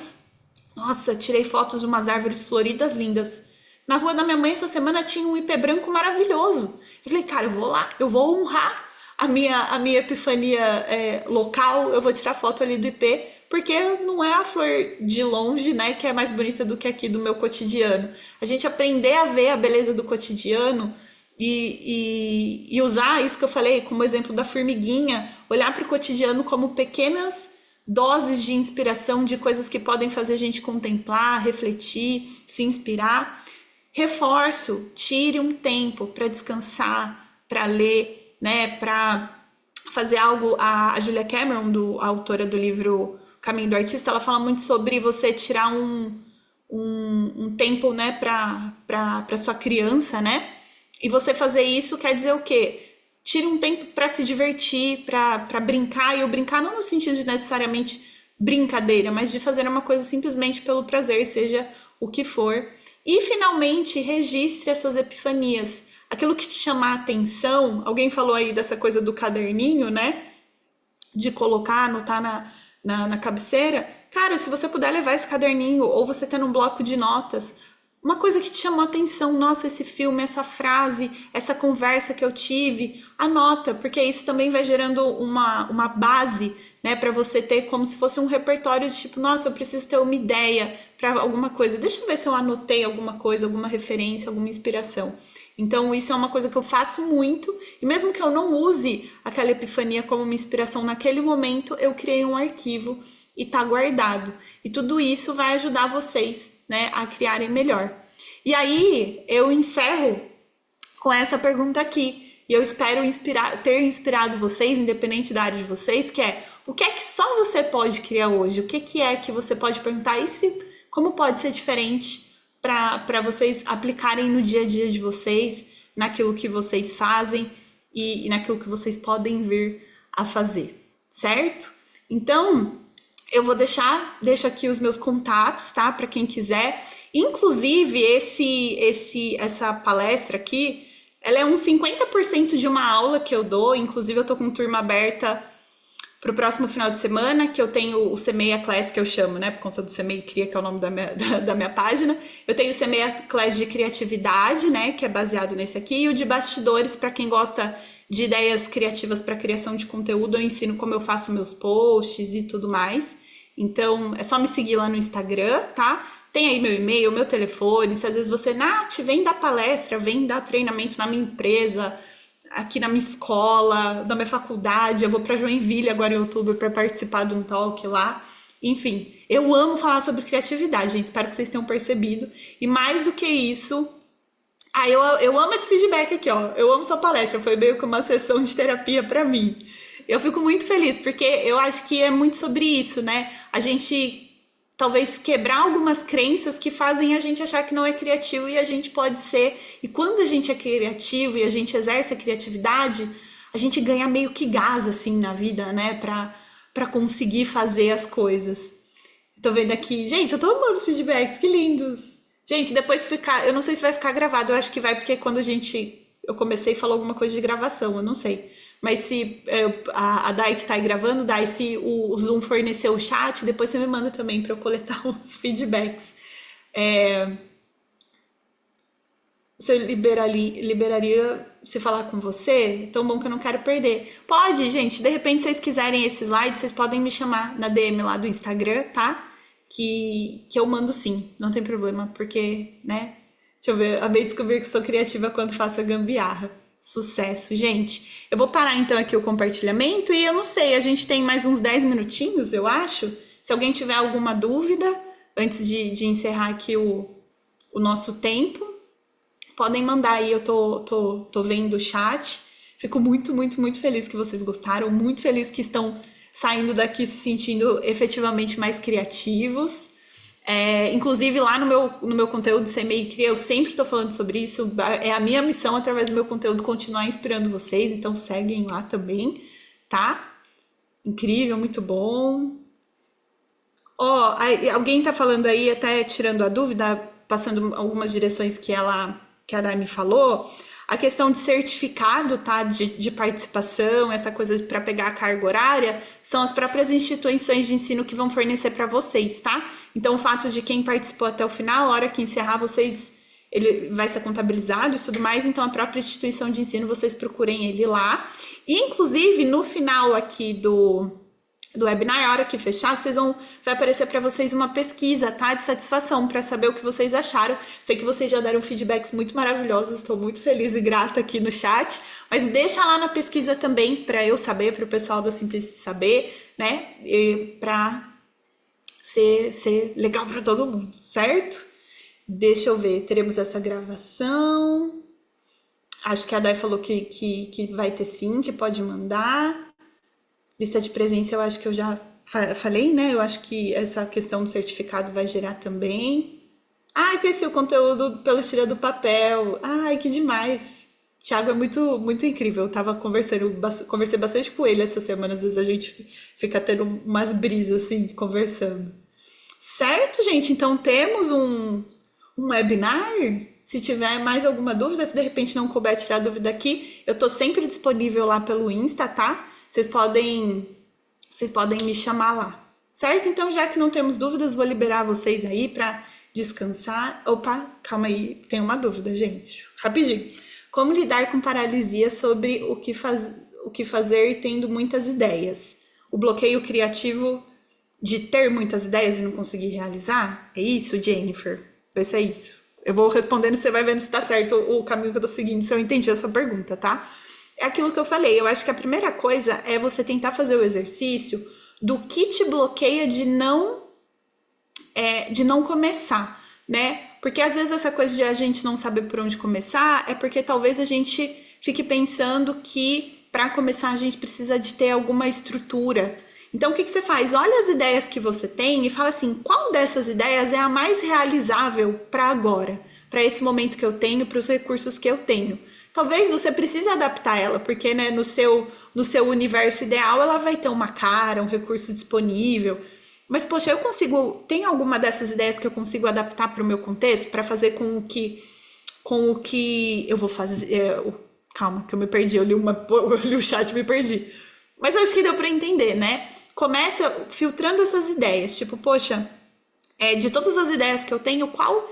nossa, tirei fotos de umas árvores floridas lindas. Na rua da minha mãe essa semana tinha um ipê branco maravilhoso. Eu falei, cara, eu vou lá, eu vou honrar a minha epifania local, eu vou tirar foto ali do ipê, porque não é a flor de longe, né, que é mais bonita do que aqui do meu cotidiano. A gente aprender a ver a beleza do cotidiano e usar isso que eu falei como exemplo da formiguinha, olhar para o cotidiano como pequenas doses de inspiração, de coisas que podem fazer a gente contemplar, refletir, se inspirar. Reforço, tire um tempo para descansar, para ler, né, para fazer algo. A Julia Cameron, a autora do livro Caminho do Artista, ela fala muito sobre você tirar um tempo, né, para sua criança, né? E você fazer isso quer dizer o quê? Tire um tempo para se divertir, para brincar, e eu brincar não no sentido de necessariamente brincadeira, mas de fazer uma coisa simplesmente pelo prazer, seja o que for. E finalmente, registre as suas epifanias. Aquilo que te chamar a atenção, alguém falou aí dessa coisa do caderninho, né? De colocar, anotar na cabeceira. Cara, se você puder levar esse caderninho, ou você ter um bloco de notas, uma coisa que te chamou a atenção, nossa, esse filme, essa frase, essa conversa que eu tive, anota, porque isso também vai gerando uma base, né, para você ter como se fosse um repertório de tipo, nossa, eu preciso ter uma ideia para alguma coisa. Deixa eu ver se eu anotei alguma coisa, alguma referência, alguma inspiração. Então, isso é uma coisa que eu faço muito, e mesmo que eu não use aquela epifania como uma inspiração naquele momento, eu criei um arquivo e tá guardado. E tudo isso vai ajudar vocês, né, a criarem melhor. E aí, eu encerro com essa pergunta aqui. E eu espero ter inspirado vocês, independente da área de vocês, que é o que é que só você pode criar hoje? O que é que você pode perguntar? Como pode ser diferente para vocês aplicarem no dia a dia de vocês, naquilo que vocês fazem e naquilo que vocês podem vir a fazer, certo? Então, eu vou deixo aqui os meus contatos, tá? Para quem quiser. Inclusive, essa palestra aqui, ela é uns 50% de uma aula que eu dou. Inclusive, eu tô com turma aberta pro próximo final de semana, que eu tenho o Semeia Class, que eu chamo, né? Por conta do Semeia Cria, que é o nome da minha página. Eu tenho o Semeia Class de criatividade, né? Que é baseado nesse aqui. E o de bastidores, para quem gosta de ideias criativas para criação de conteúdo, eu ensino como eu faço meus posts e tudo mais. Então, é só me seguir lá no Instagram, tá? Tem aí meu e-mail, meu telefone. Se às vezes você, Nath, vem dar palestra, vem dar treinamento na minha empresa, aqui na minha escola, na minha faculdade. Eu vou para Joinville agora em outubro para participar de um talk lá. Enfim, eu amo falar sobre criatividade, gente. Espero que vocês tenham percebido. E mais do que isso, eu amo esse feedback aqui, ó. Eu amo sua palestra. Foi meio que uma sessão de terapia para mim. Eu fico muito feliz, porque eu acho que é muito sobre isso, né? A gente talvez quebrar algumas crenças que fazem a gente achar que não é criativo e a gente pode ser. E quando a gente é criativo e a gente exerce a criatividade, a gente ganha meio que gás, assim, na vida, né? Pra conseguir fazer as coisas. Tô vendo aqui. Gente, eu tô amando os feedbacks, que lindos! Gente, depois eu não sei se vai ficar gravado, eu acho que vai, porque quando eu comecei a falar alguma coisa de gravação, eu não sei. Mas se a Dai que tá aí gravando, Dai, se o Zoom forneceu o chat, depois você me manda também para eu coletar os feedbacks. Você liberaria se falar com você? Tão bom que eu não quero perder. Pode, gente. De repente, se vocês quiserem esse slide, vocês podem me chamar na DM lá do Instagram, tá? Que eu mando sim, não tem problema, porque, né? Deixa eu ver, acabei de descobrir que sou criativa quando faço a gambiarra. Sucesso, gente. Eu vou parar então aqui o compartilhamento e eu não sei, a gente tem mais uns 10 minutinhos, eu acho. Se alguém tiver alguma dúvida, antes de encerrar aqui o nosso tempo, podem mandar aí, eu tô vendo o chat. Fico muito, muito, muito feliz que vocês gostaram, muito feliz que estão saindo daqui se sentindo efetivamente mais criativos. Inclusive lá no meu conteúdo Semeia e Cria, eu sempre estou falando sobre isso. É a minha missão, através do meu conteúdo, continuar inspirando vocês. Então seguem lá também, tá? Incrível, muito bom. Alguém tá falando aí, até tirando a dúvida, passando algumas direções que a Dai me falou. A questão de certificado, tá? De participação, essa coisa para pegar a carga horária, são as próprias instituições de ensino que vão fornecer para vocês, tá? Então, o fato de quem participou até o final, a hora que encerrar, vocês ele vai ser contabilizado e tudo mais, então a própria instituição de ensino, vocês procurem ele lá. E, inclusive, no final aqui do webinar, a hora que fechar, vai aparecer para vocês uma pesquisa, tá? De satisfação, para saber o que vocês acharam. Sei que vocês já deram feedbacks muito maravilhosos, estou muito feliz e grata aqui no chat, mas deixa lá na pesquisa também, para eu saber, para o pessoal da Simplice saber, né? E para ser legal para todo mundo, certo? Deixa eu ver, teremos essa gravação. Acho que a Dai falou que vai ter sim, que pode mandar. Lista de presença eu acho que eu já falei, né? Eu acho que essa questão do certificado vai gerar também. Ai, conheci o conteúdo pelo Tira do Papel. Ai, que demais. Thiago é muito, muito incrível. Eu tava conversei bastante com ele essa semana. Às vezes a gente fica tendo umas brisas assim, conversando. Certo, gente? Então temos um webinar. Se tiver mais alguma dúvida, se de repente não couber tirar dúvida aqui, eu tô sempre disponível lá pelo Insta, tá? Vocês podem me chamar lá, certo? Então, já que não temos dúvidas, vou liberar vocês aí para descansar. Opa, calma aí, tem uma dúvida, gente. Rapidinho. Como lidar com paralisia sobre o que fazer tendo muitas ideias? O bloqueio criativo de ter muitas ideias e não conseguir realizar? É isso, Jennifer? Vê se é isso. Eu vou respondendo e você vai vendo se tá certo o caminho que eu tô seguindo, se eu entendi a sua pergunta, tá? É aquilo que eu falei, eu acho que a primeira coisa é você tentar fazer o exercício do que te bloqueia de não começar, né? Porque às vezes essa coisa de a gente não saber por onde começar é porque talvez a gente fique pensando que para começar a gente precisa de ter alguma estrutura. Então o que você faz? Olha as ideias que você tem e fala assim, qual dessas ideias é a mais realizável para agora? Para esse momento que eu tenho, para os recursos que eu tenho. Talvez você precise adaptar ela, porque né, no seu universo ideal ela vai ter uma cara, um recurso disponível. Mas, poxa, tem alguma dessas ideias que eu consigo adaptar para o meu contexto, para fazer com o que eu vou fazer. Calma, que eu me perdi, eu li o chat e me perdi. Mas eu acho que deu para entender, né? Começa filtrando essas ideias, tipo, poxa, de todas as ideias que eu tenho, qual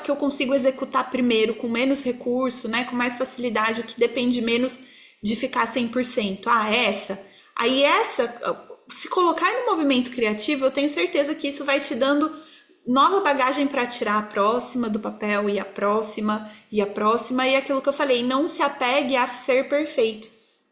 que eu consigo executar primeiro, com menos recurso, né, com mais facilidade, o que depende menos de ficar 100%. Essa. Aí se colocar no movimento criativo, eu tenho certeza que isso vai te dando nova bagagem para tirar a próxima do papel, e a próxima, e a próxima, e aquilo que eu falei, não se apegue a ser perfeito,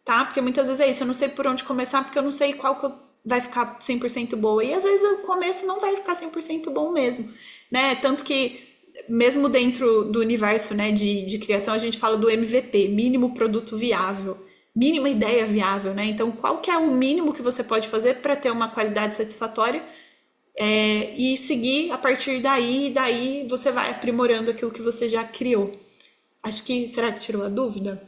tá? Porque muitas vezes é isso, eu não sei por onde começar, porque eu não sei qual que vai ficar 100% boa, e às vezes o começo não vai ficar 100% bom mesmo, né? Tanto que mesmo dentro do universo, né, de criação, a gente fala do MVP, mínimo produto viável, mínima ideia viável, né? Então, qual que é o mínimo que você pode fazer para ter uma qualidade satisfatória e seguir a partir daí, e daí você vai aprimorando aquilo que você já criou. Acho que, será que tirou a dúvida?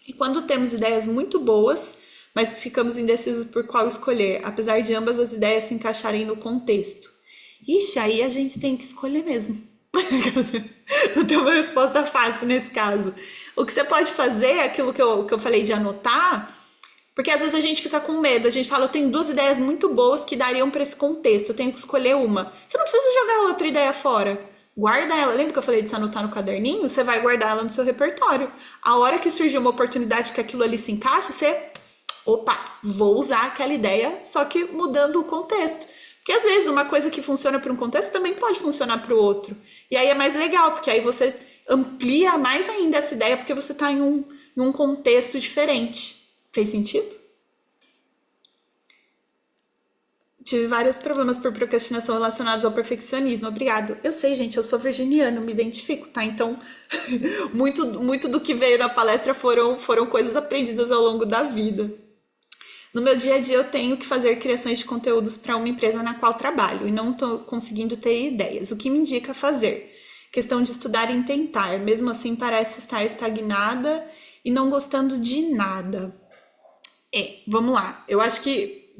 E quando temos ideias muito boas, mas ficamos indecisos por qual escolher, apesar de ambas as ideias se encaixarem no contexto. Ixi, aí a gente tem que escolher mesmo. Não tem uma resposta fácil nesse caso. O que você pode fazer é aquilo que eu falei de anotar, porque às vezes a gente fica com medo, a gente fala, eu tenho 2 ideias muito boas que dariam para esse contexto, eu tenho que escolher uma. Você não precisa jogar outra ideia fora. Guarda ela. Lembra que eu falei de se anotar no caderninho? Você vai guardar ela no seu repertório. A hora que surgir uma oportunidade que aquilo ali se encaixa, você... Opa, vou usar aquela ideia, só que mudando o contexto. Porque às vezes uma coisa que funciona para um contexto também pode funcionar para o outro. E aí é mais legal, porque aí você amplia mais ainda essa ideia, porque você está em um contexto diferente. Fez sentido? Tive vários problemas por procrastinação relacionados ao perfeccionismo. Obrigado. Eu sei, gente, eu sou virginiano, me identifico, tá? Então, muito do que veio na palestra foram coisas aprendidas ao longo da vida. No meu dia a dia, eu tenho que fazer criações de conteúdos para uma empresa na qual trabalho e não estou conseguindo ter ideias. O que me indica fazer? Questão de estudar e tentar. Mesmo assim, parece estar estagnada e não gostando de nada. Vamos lá. Eu acho que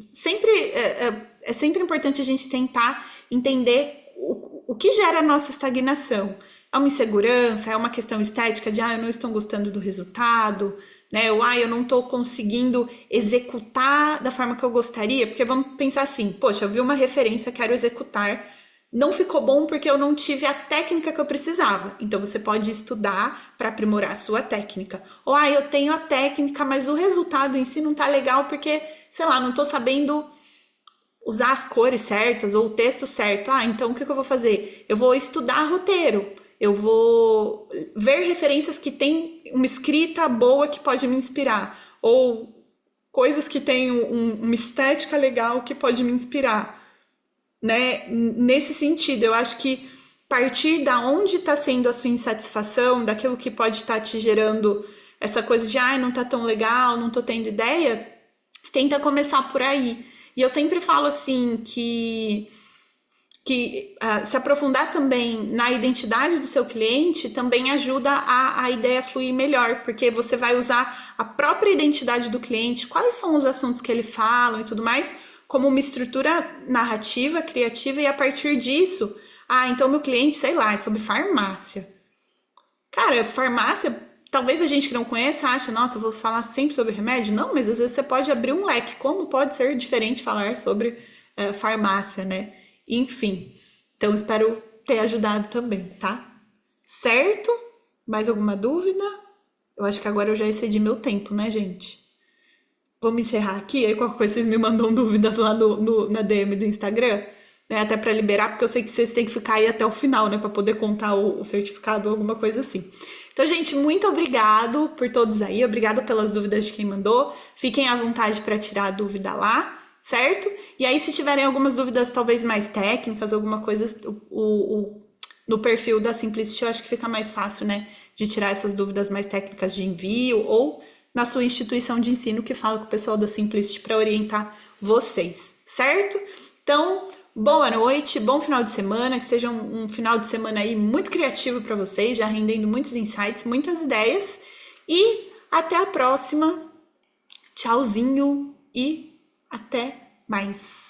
é sempre importante a gente tentar entender o que gera a nossa estagnação. É uma insegurança? É uma questão estética de eu não estou gostando do resultado, né? Ou eu não estou conseguindo executar da forma que eu gostaria? Porque vamos pensar assim, poxa, eu vi uma referência, quero executar não ficou bom porque eu não tive a técnica que eu precisava. Então você pode estudar para aprimorar a sua técnica. Ou eu tenho a técnica, mas o resultado em si não tá legal porque, sei lá, não tô sabendo usar as cores certas ou o texto certo. Então o que eu vou fazer? Eu vou estudar roteiro. Eu vou ver referências que tem uma escrita boa que pode me inspirar. Ou coisas que têm uma estética legal que pode me inspirar. Né? Nesse sentido, eu acho que partir da onde está sendo a sua insatisfação, daquilo que pode estar te gerando essa coisa de não tá tão legal, não tô tendo ideia, tenta começar por aí. E eu sempre falo assim que se aprofundar também na identidade do seu cliente também ajuda a ideia fluir melhor, porque você vai usar a própria identidade do cliente, quais são os assuntos que ele fala e tudo mais, como uma estrutura narrativa, criativa, e a partir disso, então meu cliente, sei lá, é sobre farmácia. Cara, farmácia, talvez a gente que não conheça ache, nossa, eu vou falar sempre sobre remédio. Não, mas às vezes você pode abrir um leque. Como pode ser diferente falar sobre farmácia, né? Enfim, então espero ter ajudado também, tá? Certo? Mais alguma dúvida? Eu acho que agora eu já excedi meu tempo, né, gente? Vamos encerrar aqui, aí qualquer coisa vocês me mandam dúvidas lá na DM do Instagram, né? Até para liberar, porque eu sei que vocês têm que ficar aí até o final, né? Para poder contar o certificado ou alguma coisa assim. Então, gente, muito obrigado por todos aí, obrigado pelas dúvidas de quem mandou. Fiquem à vontade para tirar a dúvida lá, certo? E aí, se tiverem algumas dúvidas talvez mais técnicas, alguma coisa, no perfil da Simplicity, eu acho que fica mais fácil, né? De tirar essas dúvidas mais técnicas de envio ou na sua instituição de ensino que fala com o pessoal da Simplicity para orientar vocês, certo? Então, boa noite, bom final de semana, que seja um final de semana aí muito criativo para vocês, já rendendo muitos insights, muitas ideias, e até a próxima. Tchauzinho e até mais.